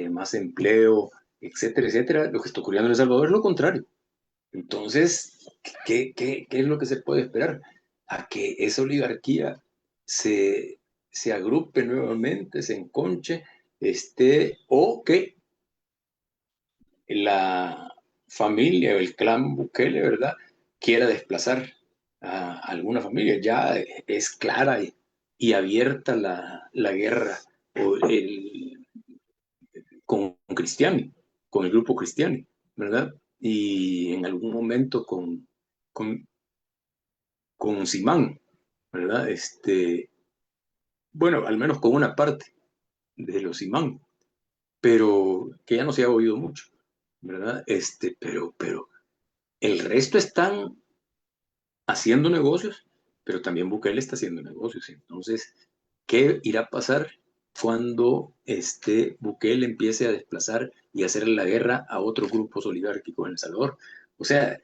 más empleo, etcétera, etcétera. Lo que está ocurriendo en El Salvador es lo contrario. Entonces, ¿qué es lo que se puede esperar? A que esa oligarquía se agrupe nuevamente, se enconche, o que la familia o el clan Bukele, ¿verdad?, quiera desplazar a alguna familia. Ya es clara y abierta la guerra o con Cristiani, con el grupo Cristiani, ¿verdad? Y en algún momento con Simán, ¿verdad? Bueno, al menos con una parte de los Simán, pero que ya no se ha oído mucho, ¿verdad? Pero el resto están haciendo negocios, pero también Bukele está haciendo negocios. Entonces, ¿qué irá a pasar cuando Bukele empiece a desplazar y hacer la guerra a otros grupos oligárquicos en El Salvador? O sea,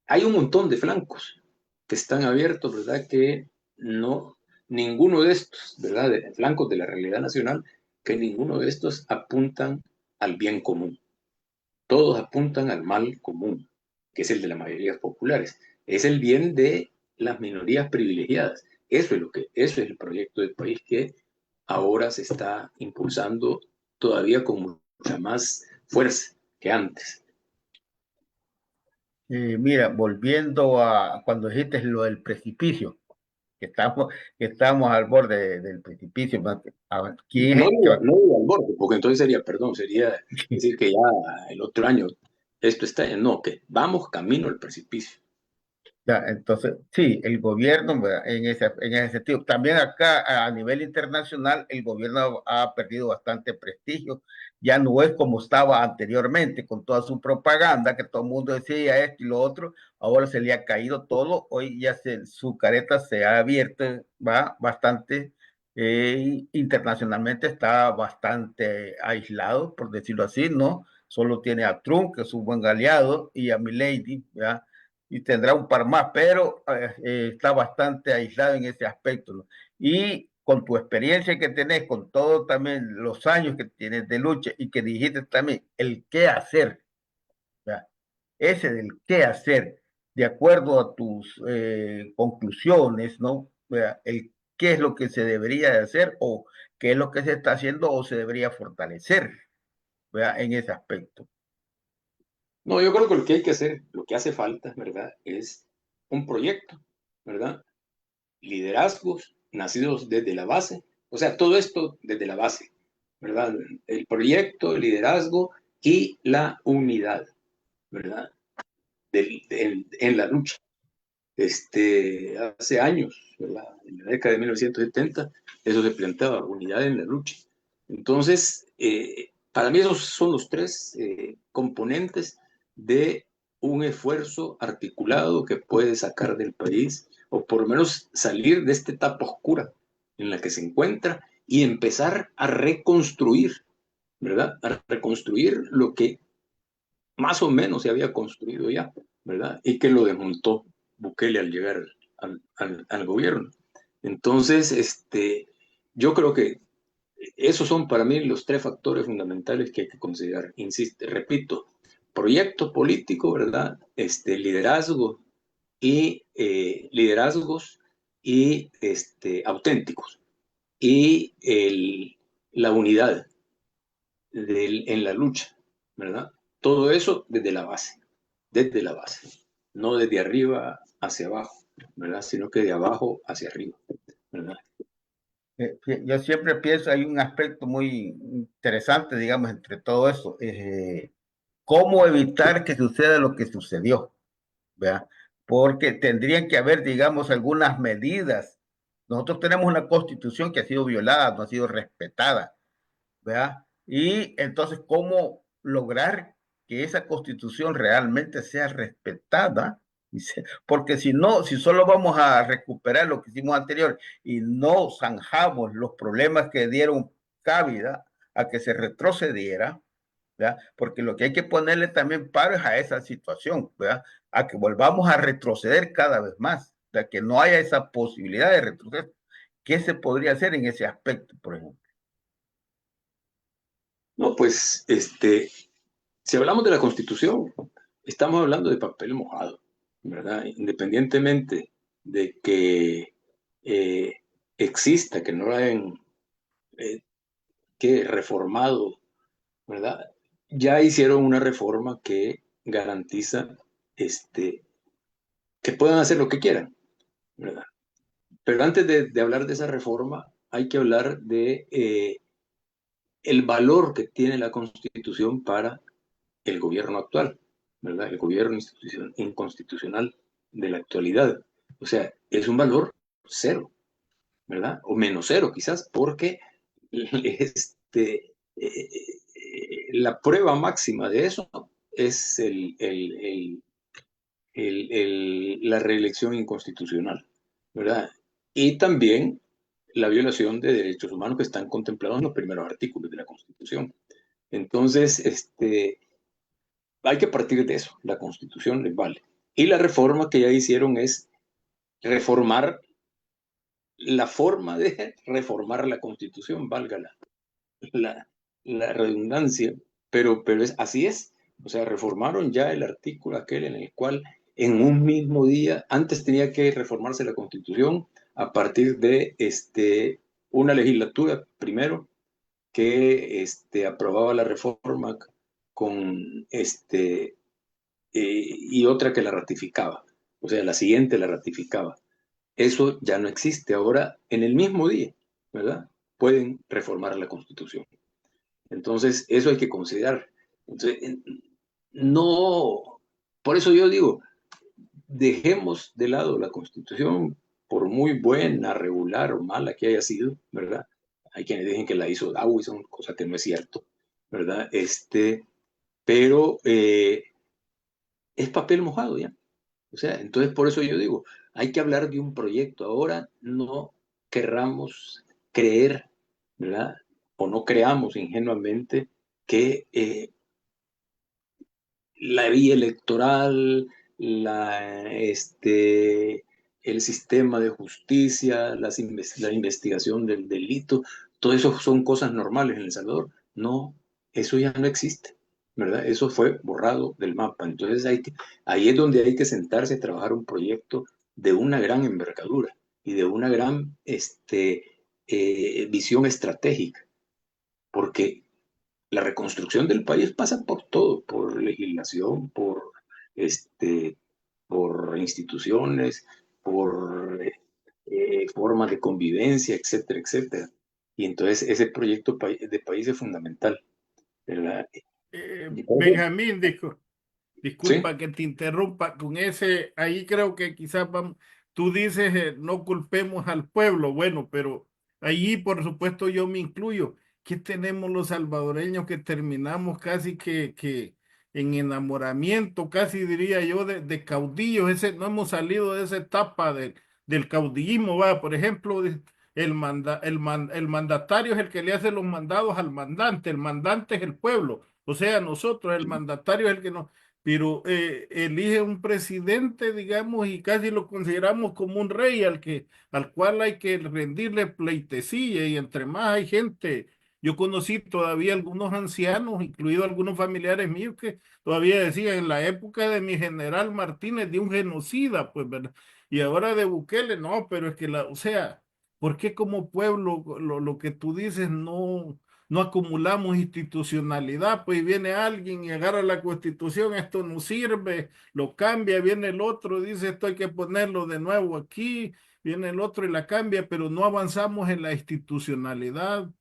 hay un montón de flancos que están abiertos, ¿verdad? Que no, ninguno de estos, ¿verdad? De flancos de la realidad nacional, que ninguno de estos apuntan al bien común. Todos apuntan al mal común, que es el de las mayorías populares. Es el bien de las minorías privilegiadas. Eso es el proyecto del país que ahora se está impulsando todavía con mucha más fuerza que antes. Mira, volviendo a cuando dijiste lo del precipicio, que estamos al borde del precipicio. ¿Quién No, es que va? no al borde, porque entonces sería decir que ya el otro año esto está, no, que vamos camino al precipicio. Ya, entonces, sí, el gobierno, ¿verdad? En ese sentido. También acá a nivel internacional, el gobierno ha perdido bastante prestigio. Ya no es como estaba anteriormente, con toda su propaganda, que todo el mundo decía esto y lo otro. Ahora se le ha caído todo. Hoy ya su careta se ha abierto, va bastante. Internacionalmente está bastante aislado, por decirlo así, ¿no? Solo tiene a Trump, que es un buen aliado, y a Milei, ¿ya? Y tendrá un par más, pero está bastante aislado en ese aspecto, ¿no? Y con tu experiencia que tenés, con todo también los años que tienes de lucha y que dijiste también el qué hacer, ¿ya? Ese del qué hacer, de acuerdo a tus conclusiones, ¿no? ¿Ya? El qué es lo que se debería de hacer o qué es lo que se está haciendo o se debería fortalecer, ¿ya? En ese aspecto. No, yo creo que lo que hay que hacer, lo que hace falta, ¿verdad? Es un proyecto, ¿verdad? Liderazgos nacidos desde la base, o sea, todo esto desde la base, ¿verdad? El proyecto, el liderazgo y la unidad, ¿verdad? En la lucha. Hace años, ¿verdad? En la década de 1970, eso se planteaba, unidad en la lucha. Entonces, para mí esos son los tres componentes de un esfuerzo articulado que puede sacar del país, o por lo menos salir de esta etapa oscura en la que se encuentra y empezar a reconstruir, ¿verdad? A reconstruir lo que más o menos se había construido ya, ¿verdad? Y que lo desmontó Bukele al llegar al gobierno. Entonces, yo creo que esos son para mí los tres factores fundamentales que hay que considerar. Insisto, repito, proyecto político, ¿verdad? Liderazgo y liderazgos y auténticos y la unidad en la lucha, ¿verdad? Todo eso desde la base, no desde arriba hacia abajo, ¿verdad? Sino que de abajo hacia arriba, ¿verdad? Yo siempre pienso, hay un aspecto muy interesante, digamos, entre todo eso. ¿Cómo evitar que suceda lo que sucedió? ¿Verdad? Porque tendrían que haber, digamos, algunas medidas. Nosotros tenemos una constitución que ha sido violada, no ha sido respetada, ¿verdad? Y entonces, ¿cómo lograr que esa constitución realmente sea respetada? Porque si no, si solo vamos a recuperar lo que hicimos anterior y no zanjamos los problemas que dieron cabida a que se retrocediera, ¿verdad? Porque lo que hay que ponerle también paro es a esa situación, ¿verdad? A que volvamos a retroceder cada vez más, ¿verdad? Que no haya esa posibilidad de retroceder. ¿Qué se podría hacer en ese aspecto, por ejemplo? No, pues, si hablamos de la Constitución, estamos hablando de papel mojado, ¿verdad? Independientemente de que eh, exista, que no lo hayan que reformado, ¿verdad? Ya hicieron una reforma que garantiza que puedan hacer lo que quieran, ¿verdad? Pero antes de hablar de esa reforma, hay que hablar de el valor que tiene la Constitución para el gobierno actual, ¿verdad? El gobierno inconstitucional de la actualidad. O sea, es un valor cero, ¿verdad? O menos cero quizás, porque la prueba máxima de eso es la reelección inconstitucional, ¿verdad? Y también la violación de derechos humanos que están contemplados en los primeros artículos de la Constitución. Entonces, hay que partir de eso. La Constitución les vale. Y la reforma que ya hicieron es reformar la forma de reformar la Constitución, valga la, la redundancia, pero así es. O sea, reformaron ya el artículo aquel en el cual en un mismo día, antes tenía que reformarse la Constitución a partir de una legislatura primero que aprobaba la reforma con y otra que la ratificaba. O sea, la siguiente la ratificaba. Eso ya no existe. Ahora, en el mismo día, ¿verdad? Pueden reformar la Constitución. Entonces, eso hay que considerar. Entonces, no, por eso yo digo, dejemos de lado la Constitución, por muy buena, regular o mala que haya sido, ¿verdad? Hay quienes dicen que la hizo Dawson, cosa que no es cierto, ¿verdad? Pero es papel mojado ya. O sea, entonces por eso yo digo, hay que hablar de un proyecto. Ahora no querramos creer, ¿verdad? O no creamos ingenuamente que la vía electoral, el sistema de justicia, la investigación del delito, todo eso son cosas normales en El Salvador. No, eso ya no existe, ¿verdad? Eso fue borrado del mapa. Entonces ahí es donde hay que sentarse a trabajar un proyecto de una gran envergadura y de una gran visión estratégica, porque la reconstrucción del país pasa por todo, por legislación, por instituciones, por formas de convivencia, etcétera, etcétera. Y entonces ese proyecto de país es fundamental, ¿verdad? Benjamín, Sí, disculpa que te interrumpa con ese, ahí creo que quizás vamos, tú dices no culpemos al pueblo, bueno, pero allí por supuesto yo me incluyo. ¿Qué tenemos los salvadoreños que terminamos casi que en enamoramiento, casi diría yo, de caudillos? No hemos salido de esa etapa del caudillismo, va, por ejemplo, el mandatario es el que le hace los mandados al mandante, el mandante es el pueblo. O sea, nosotros, el mandatario es el que nos, pero elige un presidente, digamos, y casi lo consideramos como un rey al cual hay que rendirle pleitesía, y entre más hay gente. Yo conocí todavía algunos ancianos, incluidos algunos familiares míos, que todavía decían en la época de mi general Martínez de un genocida, pues, ¿verdad? Y ahora de Bukele, no, pero es que o sea, ¿por qué como pueblo lo que tú dices no acumulamos institucionalidad? Pues viene alguien y agarra la Constitución, esto no sirve, lo cambia, viene el otro, dice esto hay que ponerlo de nuevo aquí, viene el otro y la cambia, pero no avanzamos en la institucionalidad,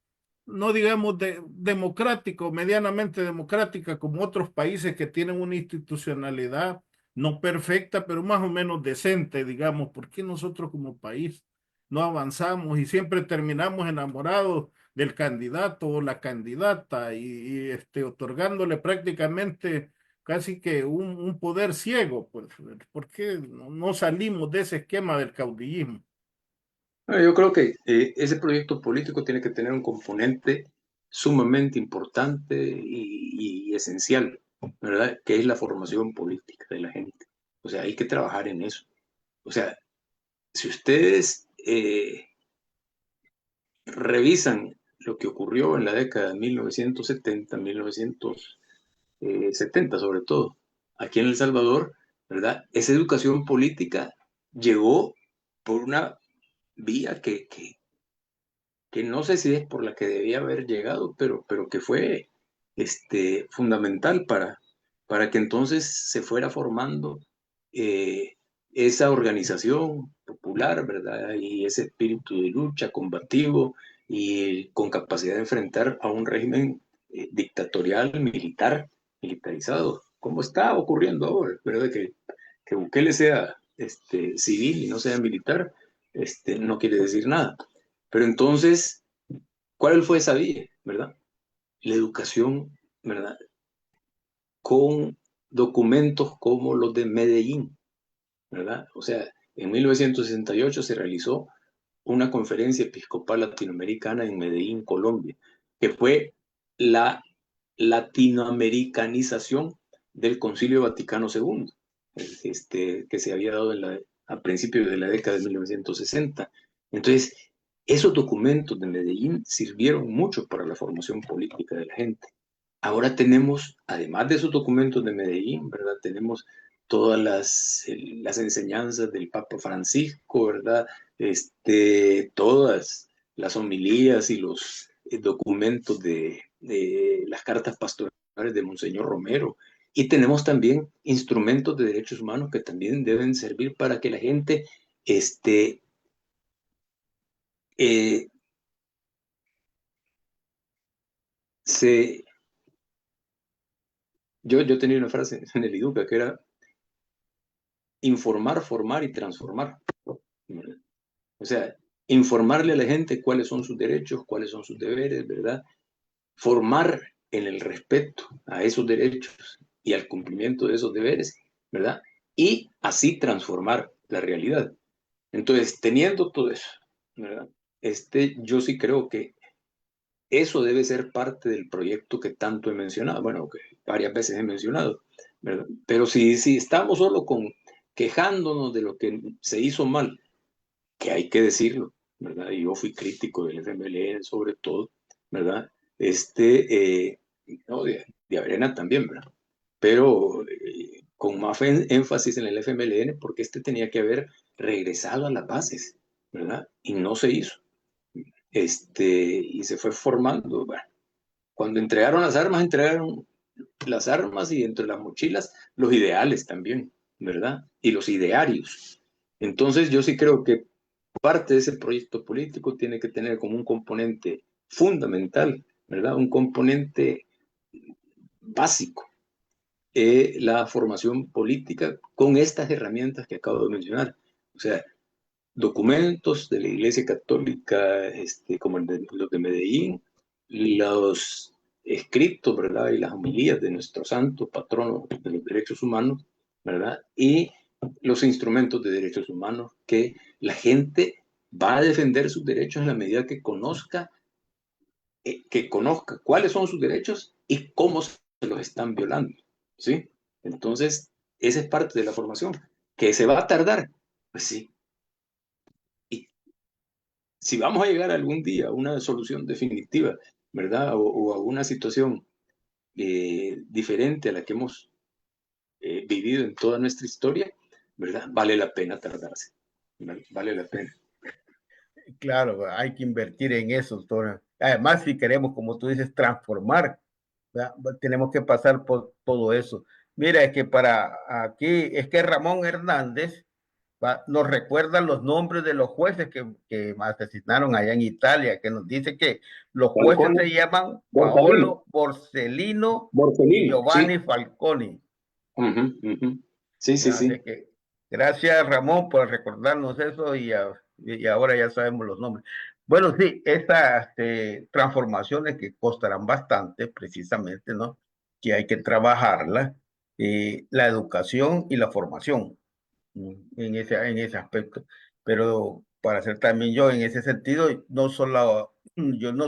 no digamos democrático, medianamente democrática, como otros países que tienen una institucionalidad no perfecta, pero más o menos decente, digamos. ¿Por qué nosotros como país no avanzamos y siempre terminamos enamorados del candidato o la candidata y otorgándole prácticamente casi que un poder ciego? Pues, ¿por qué no salimos de ese esquema del caudillismo? bueno, yo creo que ese proyecto político tiene que tener un componente sumamente importante y esencial, ¿verdad? Que es la formación política de la gente. O sea, hay que trabajar en eso. O sea, si ustedes revisan lo que ocurrió en la década de 1970, 1970 sobre todo, aquí en El Salvador, ¿verdad? Esa educación política llegó por una vía que no sé si es por la que debía haber llegado, pero que fue fundamental para que entonces se fuera formando eh, esa organización popular, ¿verdad? Y ese espíritu de lucha combativo, y con capacidad de enfrentar a un régimen dictatorial, militar, militarizado, como está ocurriendo ahora, ¿verdad? Que Bukele sea civil y no sea militar, no quiere decir nada. Pero entonces, ¿cuál fue esa vía, verdad? La educación, ¿verdad? Con documentos como los de Medellín, ¿verdad? O sea, en 1968 se realizó una conferencia episcopal latinoamericana en Medellín, Colombia, que fue la latinoamericanización del Concilio Vaticano II, que se había dado a principios de la década de 1960. Entonces, esos documentos de Medellín sirvieron mucho para la formación política de la gente. Ahora tenemos, además de esos documentos de Medellín, ¿verdad? Tenemos todas las enseñanzas del Papa Francisco, ¿verdad? Todas las homilías y los documentos de las cartas pastorales de Monseñor Romero. Y tenemos también instrumentos de derechos humanos que también deben servir para que la gente eh, se... Yo tenía una frase en el IDUCA que era informar, formar y transformar. O sea, informarle a la gente cuáles son sus derechos, cuáles son sus deberes, ¿verdad? Formar en el respeto a esos derechos y al cumplimiento de esos deberes, ¿verdad? Y así transformar la realidad. Entonces, teniendo todo eso, ¿verdad? Yo sí creo que eso debe ser parte del proyecto que tanto he mencionado, bueno, que varias veces he mencionado, ¿verdad? Pero si estamos solo quejándonos de lo que se hizo mal, que hay que decirlo, ¿verdad? Y yo fui crítico del FMLN sobre todo, ¿verdad? No, de Arena también, ¿verdad? Pero con más énfasis en el FMLN porque tenía que haber regresado a las bases, ¿verdad? Y no se hizo. Y se fue formando, bueno, cuando entregaron las armas y entre las mochilas los ideales también, ¿verdad? Y los idearios. Entonces yo sí creo que parte de ese proyecto político tiene que tener como un componente fundamental, ¿verdad? Un componente básico, la formación política con estas herramientas que acabo de mencionar. O sea, documentos de la Iglesia Católica, como los de Medellín, los escritos, ¿verdad? Y las homilías de nuestro santo patrono de los derechos humanos, ¿verdad? Y los instrumentos de derechos humanos que la gente va a defender sus derechos en la medida que conozca cuáles son sus derechos y cómo se los están violando, ¿sí? Entonces, esa es parte de la formación. ¿Que se va a tardar? Pues sí. Y si vamos a llegar algún día a una solución definitiva, ¿verdad? O a una situación diferente a la que hemos vivido en toda nuestra historia, ¿verdad? Vale la pena tardarse, ¿verdad? Vale la pena. Claro, hay que invertir en eso, doctora. Además, si queremos, como tú dices, transformar, ¿verdad? Tenemos que pasar por todo eso. Mira, es que para aquí, es que Ramón Hernández nos recuerda los nombres de los jueces que asesinaron allá en Italia, que nos dice que los jueces Falcone, se llaman Borsalino, Paolo Borsellino y Borsalino, sí. Giovanni Falconi. Sí, sí, Así sí. que gracias, Ramón, por recordarnos eso y ahora ya sabemos los nombres. Bueno, sí, estas transformaciones que costarán bastante, precisamente, ¿no? Que hay que trabajarlas, la educación y la formación en ese aspecto. Pero para ser también yo en ese sentido, yo no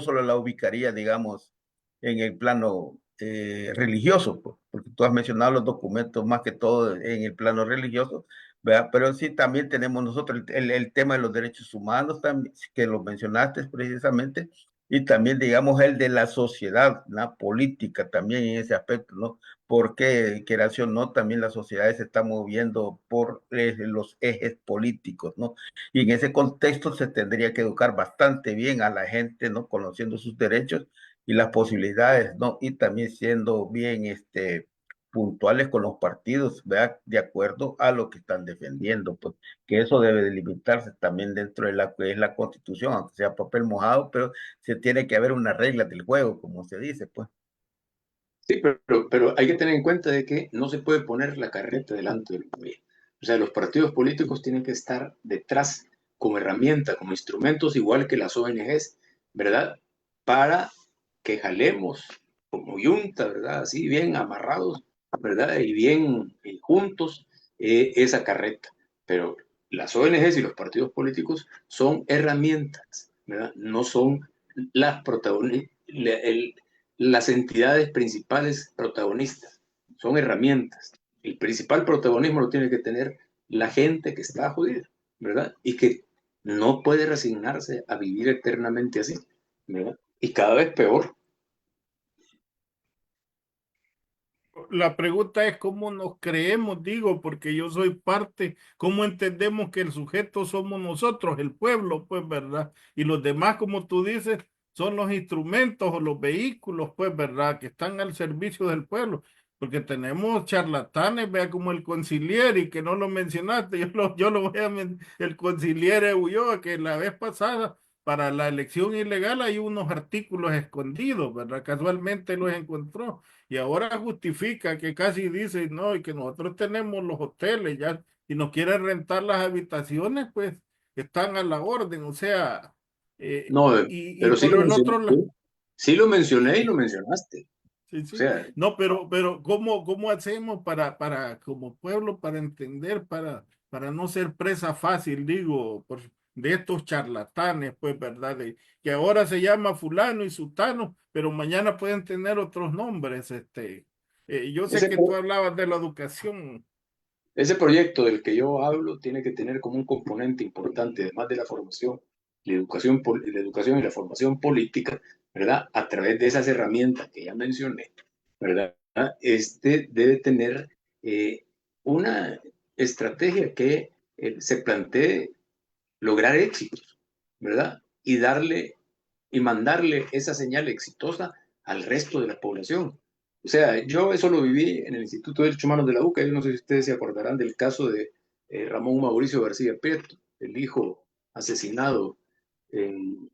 solo la ubicaría, digamos, en el plano religioso, pues, porque tú has mencionado los documentos más que todo en el plano religioso, ¿verdad? Pero sí también tenemos nosotros el tema de los derechos humanos, también, que lo mencionaste precisamente, y también, digamos, el de la sociedad, la política también en ese aspecto, ¿no? Porque, quieras o no, también la sociedad se está moviendo por los ejes políticos, ¿no? Y en ese contexto se tendría que educar bastante bien a la gente, ¿no? Conociendo sus derechos y las posibilidades, ¿no? Y también siendo bien, puntuales con los partidos, ¿verdad? De acuerdo a lo que están defendiendo, pues que eso debe delimitarse también dentro de la que es la Constitución, aunque sea papel mojado, pero se tiene que haber unas reglas del juego, como se dice, pues. Sí, pero hay que tener en cuenta de que no se puede poner la carreta delante del buey. O sea, los partidos políticos tienen que estar detrás como herramienta, como instrumentos, igual que las ONGs, ¿verdad? Para que jalemos como yunta, ¿verdad? Así bien amarrados, ¿verdad? Y bien juntos esa carreta. Pero las ONGs y los partidos políticos son herramientas, ¿verdad? No son las protagonistas, las entidades principales protagonistas, son herramientas. El principal protagonismo lo tiene que tener la gente que está jodida, ¿verdad? Y que no puede resignarse a vivir eternamente así, ¿verdad? Y cada vez peor. La pregunta es cómo nos creemos, digo, porque yo soy parte, cómo entendemos que el sujeto somos nosotros, el pueblo, pues, ¿verdad? Y los demás, como tú dices, son los instrumentos o los vehículos, pues, ¿verdad? Que están al servicio del pueblo. Porque tenemos charlatanes, vea, como el Conciliere, y que no lo mencionaste, yo lo voy a el Conciliere Ulloa, que la vez pasada, para la elección ilegal, hay unos artículos escondidos, ¿verdad? Casualmente los encontró y ahora justifica que casi dice, no, y que nosotros tenemos los hoteles ya, y nos quieren rentar las habitaciones, pues están a la orden, o sea, No, y pero por el otro lado, sí lo mencioné y lo sí, mencionaste. sí, O sí, sea, no, pero ¿cómo hacemos como pueblo, para entender, para no ser presa fácil, digo, de estos charlatanes, pues, ¿verdad? Que ahora se llama fulano y sutano, pero mañana pueden tener otros nombres, yo sé ese, que tú hablabas de la educación. ese proyecto del que yo hablo tiene que tener como un componente importante, además de la formación, la educación y la formación política, ¿verdad? A través de esas herramientas que ya mencioné, ¿verdad? Este debe tener una estrategia que se plantee lograr éxitos, ¿verdad? Y mandarle esa señal exitosa al resto de la población. O sea, yo eso lo viví en el Instituto de Derechos Humanos de la UCA. Yo no sé si ustedes se acordarán del caso de Ramón Mauricio García Prieto, el hijo asesinado en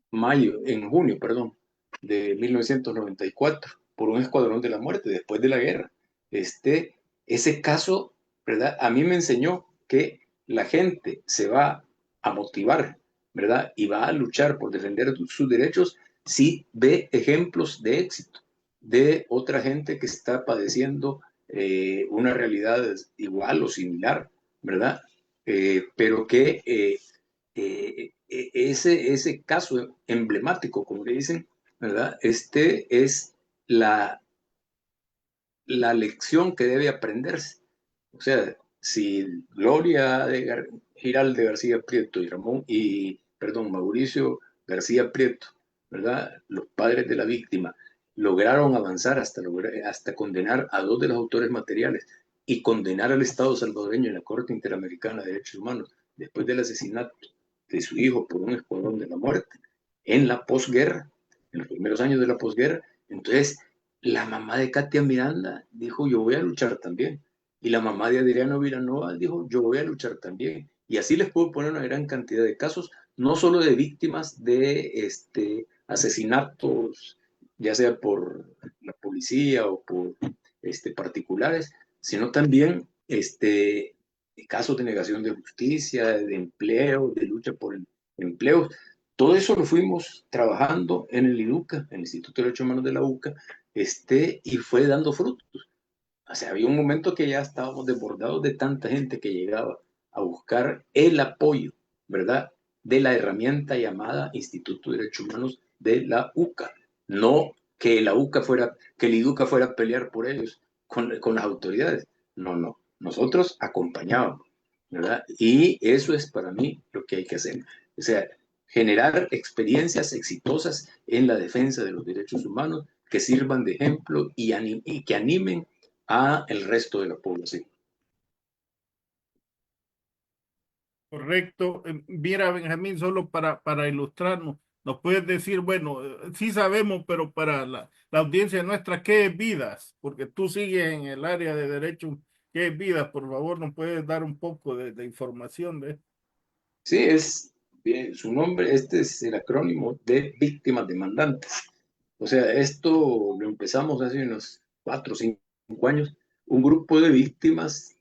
junio, perdón, de 1994 por un escuadrón de la muerte después de la guerra. Ese caso, ¿verdad? A mí me enseñó que la gente se va a motivar, ¿verdad? Y va a luchar por defender sus derechos si ve ejemplos de éxito de otra gente que está padeciendo una realidad igual o similar, ¿verdad? Pero que ese caso emblemático, como le dicen, ¿verdad? Es la lección que debe aprenderse. O sea, si Gloria Giralde García Prieto perdón, Mauricio García Prieto, ¿verdad? Los padres de la víctima lograron avanzar hasta condenar a dos de los autores materiales y condenar al Estado salvadoreño en la Corte Interamericana de Derechos Humanos después del asesinato de su hijo por un escuadrón de la muerte en la posguerra, en los primeros años de la posguerra. Entonces, la mamá de Katia Miranda dijo, yo voy a luchar también. Y la mamá de Adriano Vilanova dijo, yo voy a luchar también. Y así les puedo poner una gran cantidad de casos, no solo de víctimas de asesinatos, ya sea por la policía o por particulares, sino también casos de negación de justicia, de empleo, de lucha por empleos. Todo eso lo fuimos trabajando en el IDUCA, en el Instituto de Derechos Humanos de la UCA, y fue dando frutos. O sea, había un momento que ya estábamos desbordados de tanta gente que llegaba a buscar el apoyo, ¿verdad? De la herramienta llamada Instituto de Derechos Humanos de la UCA. No que la UCA fuera, que el IDUCA fuera a pelear por ellos con las autoridades. No, no. Nosotros acompañábamos, ¿verdad? Y eso es para mí lo que hay que hacer. O sea, generar experiencias exitosas en la defensa de los derechos humanos que sirvan de ejemplo y que animen a el resto de la población. Correcto. Mira, Benjamín, solo para ilustrarnos, nos puedes decir, bueno, sí sabemos, pero para la audiencia nuestra, ¿qué es vidas? Porque tú sigues en el área de derechos, ¿qué es vidas? Por favor, ¿nos puedes dar un poco de información de esto? Sí, es bien, su nombre, este es el acrónimo de víctimas demandantes. O sea, esto lo empezamos hace unos 4 o 5 años, un grupo de víctimas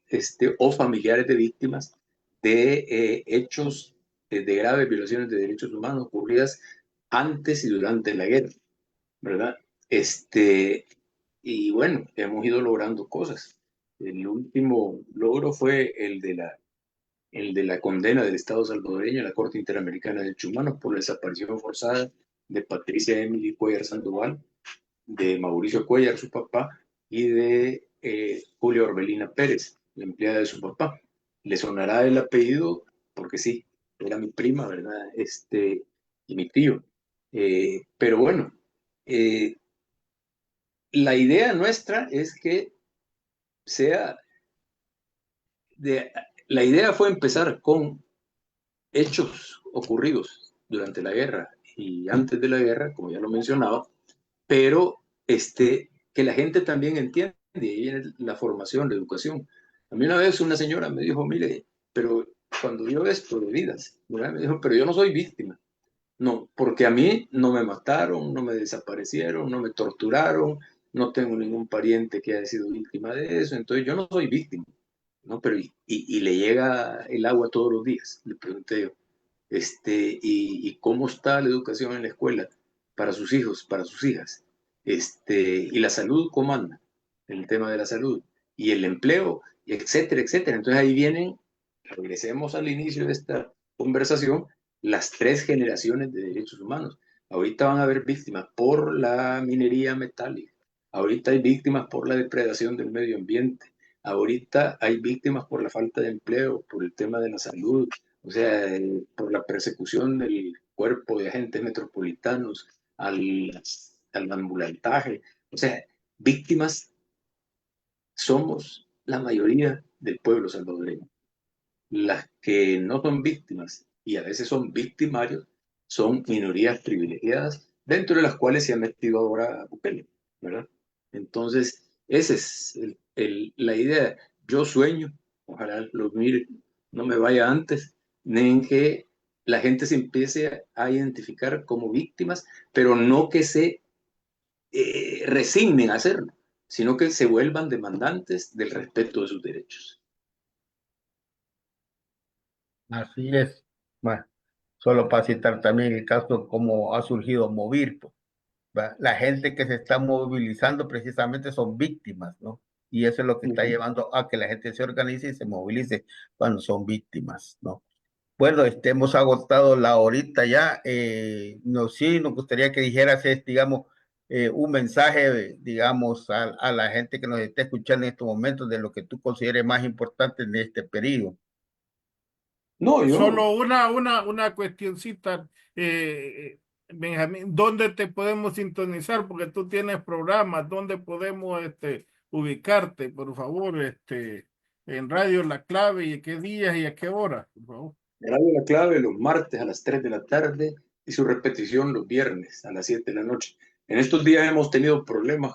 o familiares de víctimas de hechos de graves violaciones de derechos humanos ocurridas antes y durante la guerra, ¿verdad? Este, y bueno, hemos ido logrando cosas. El último logro fue el de la condena del Estado salvadoreño en la Corte Interamericana de Derechos Humanos por la desaparición forzada de Patricia Emily Cuellar Sandoval, de Mauricio Cuellar, su papá, y de Julia Orbelina Pérez, la empleada de su papá. Le sonará el apellido porque sí, era mi prima, ¿verdad? Y mi tío. Pero bueno, eh, la idea nuestra es que sea de, la idea fue empezar con hechos ocurridos durante la guerra y antes de la guerra, como ya lo mencionaba, pero que la gente también entiende, y ahí viene la formación, la educación. A mí una vez una señora me dijo, mire, pero cuando yo esto de vidas, ¿verdad? Me dijo, pero yo no soy víctima. No, porque a mí no me mataron, no me desaparecieron, no me torturaron, no tengo ningún pariente que haya sido víctima de eso, entonces yo no soy víctima, ¿no? Pero y le llega el agua todos los días, le pregunté yo. Y cómo está la educación en la escuela para sus hijos, para sus hijas, y la salud, cómo anda, el tema de la salud, y el empleo, etcétera, etcétera. Entonces ahí vienen, regresemos al inicio de esta conversación, las 3 generaciones de derechos humanos. Ahorita van a haber víctimas por la minería metálica, ahorita hay víctimas por la depredación del medio ambiente, ahorita hay víctimas por la falta de empleo, por el tema de la salud, o sea, por la persecución del cuerpo de agentes metropolitanos al ambulantaje. O sea, víctimas somos la mayoría del pueblo salvadoreño. Las que no son víctimas y a veces son victimarios son minorías privilegiadas, dentro de las cuales se ha metido ahora Bukele, ¿verdad? Entonces, esa es la idea. Yo sueño, ojalá lo mire, no me vaya antes, en que la gente se empiece a identificar como víctimas, pero no que se resignen a hacerlo, sino que se vuelvan demandantes del respeto de sus derechos. Así es. Bueno, solo para citar también el caso como ha surgido Movirpo. ¿Va? La gente que se está movilizando precisamente son víctimas, ¿no? Y eso es lo que está Ujú. llevando a que la gente se organice y se movilice cuando son víctimas, ¿no? Bueno, hemos agotado la horita ya. Sí, nos gustaría que dijeras, digamos, un mensaje, digamos, a la gente que nos está escuchando en estos momentos de lo que tú consideres más importante en este periodo. No, yo, Solo una cuestioncita, Benjamín, ¿dónde te podemos sintonizar? Porque tú tienes programas, ¿dónde podemos ubicarte, por favor, en Radio La Clave y a qué días y a qué hora, por favor? Radio La Clave los martes a las 3 de la tarde y su repetición los viernes a las 7 de la noche. En estos días hemos tenido problemas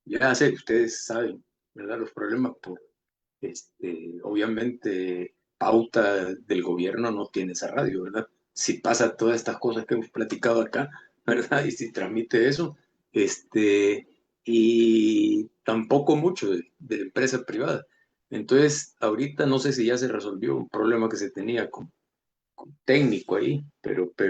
ya sé, ustedes saben, ¿verdad? Los problemas por, obviamente, pauta del gobierno no tiene esa radio, ¿verdad? Si pasa todas estas cosas que hemos platicado acá, ¿verdad? Y si transmite eso, y tampoco mucho de la empresa privada. Entonces, ahorita no sé si ya se resolvió un problema que se tenía con técnico ahí, pero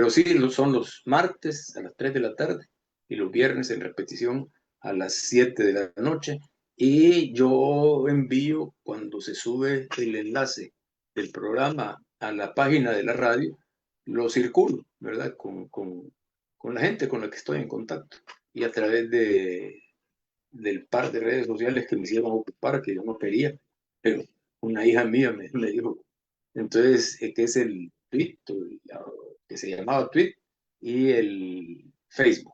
sí, son los martes a las 3 de la tarde y los viernes en repetición a las 7 de la noche. Y yo envío cuando se sube el enlace del programa a la página de la radio, lo circulo, ¿verdad? Con la gente con la que estoy en contacto y a través del par de redes sociales que me hicieron ocupar, que yo no quería, pero una hija mía me dijo, entonces, que es el tweet, que se llamaba tweet, y el Facebook.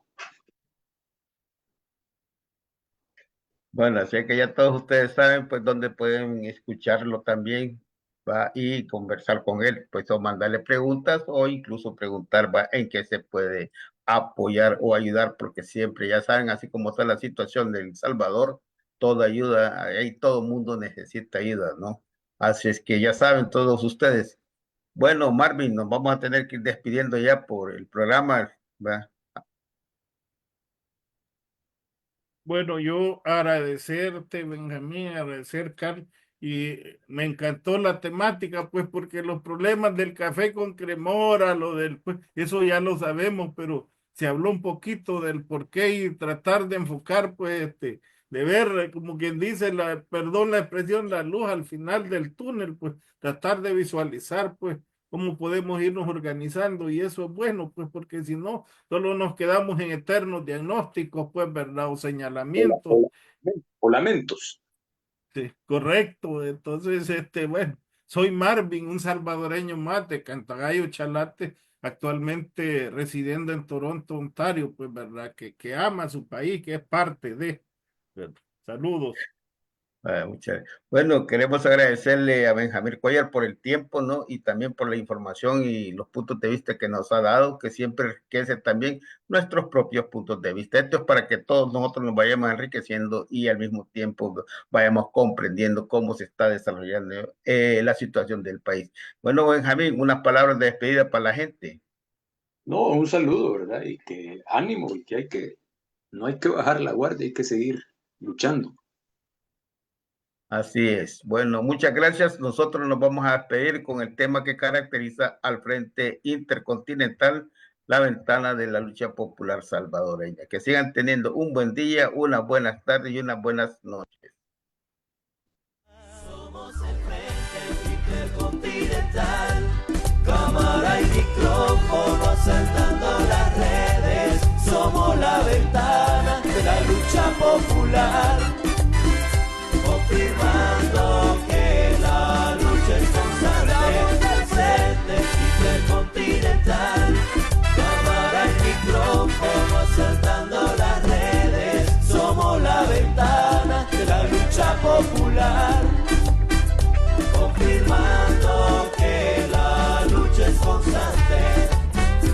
Bueno, así que ya todos ustedes saben, pues, dónde pueden escucharlo también. va, y conversar con él, pues o mandarle preguntas o incluso preguntar va, en qué se puede apoyar o ayudar, porque siempre ya saben, así como está la situación de El Salvador, toda ayuda, ahí todo mundo necesita ayuda, ¿no? Así es que ya saben todos ustedes. Bueno, Marvin, nos vamos a tener que ir despidiendo ya por el programa, ¿va? Bueno, yo agradecerte, Benjamín, agradecer, Carlos, y me encantó la temática, pues, porque los problemas del café con cremora, pues, eso ya lo sabemos, pero se habló un poquito del por qué y tratar de enfocar, pues, de ver, como quien dice, perdón la expresión, la luz al final del túnel, pues, tratar de visualizar, pues, cómo podemos irnos organizando, y eso es bueno, pues, porque si no, solo nos quedamos en eternos diagnósticos, pues, ¿verdad? O señalamientos. O lamentos. Sí, correcto. Entonces, bueno, soy Marvin, un salvadoreño más de Cantagallo, Chalate, actualmente residiendo en Toronto, Ontario, pues, ¿verdad? Que ama su país, que es parte de. ¿Verdad? Saludos. Bueno, queremos agradecerle a Benjamín Cuellar por el tiempo, ¿no? Y también por la información y los puntos de vista que nos ha dado, que siempre enriquece también nuestros propios puntos de vista. Esto es para que todos nosotros nos vayamos enriqueciendo y al mismo tiempo vayamos comprendiendo cómo se está desarrollando la situación del país. Bueno, Benjamín, unas palabras de despedida para la gente. No, un saludo, ¿verdad? Y que ánimo, y no hay que bajar la guardia, hay que seguir luchando. Así es. Bueno, muchas gracias. Nosotros nos vamos a despedir con el tema que caracteriza al Frente Intercontinental, la ventana de la lucha popular salvadoreña. Que sigan teniendo un buen día, unas buenas tardes y unas buenas noches. Somos el Frente Intercontinental, cámara y micrófono asaltando las redes. Somos la ventana de la lucha popular, confirmando que la lucha es constante. Frente Intercontinental, cámara y micrófono asaltando las redes. Somos la ventana de la lucha popular, confirmando que la lucha es constante.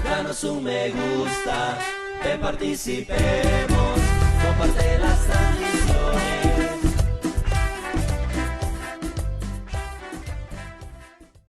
Danos un me gusta, que participemos, comparte las transmisiones.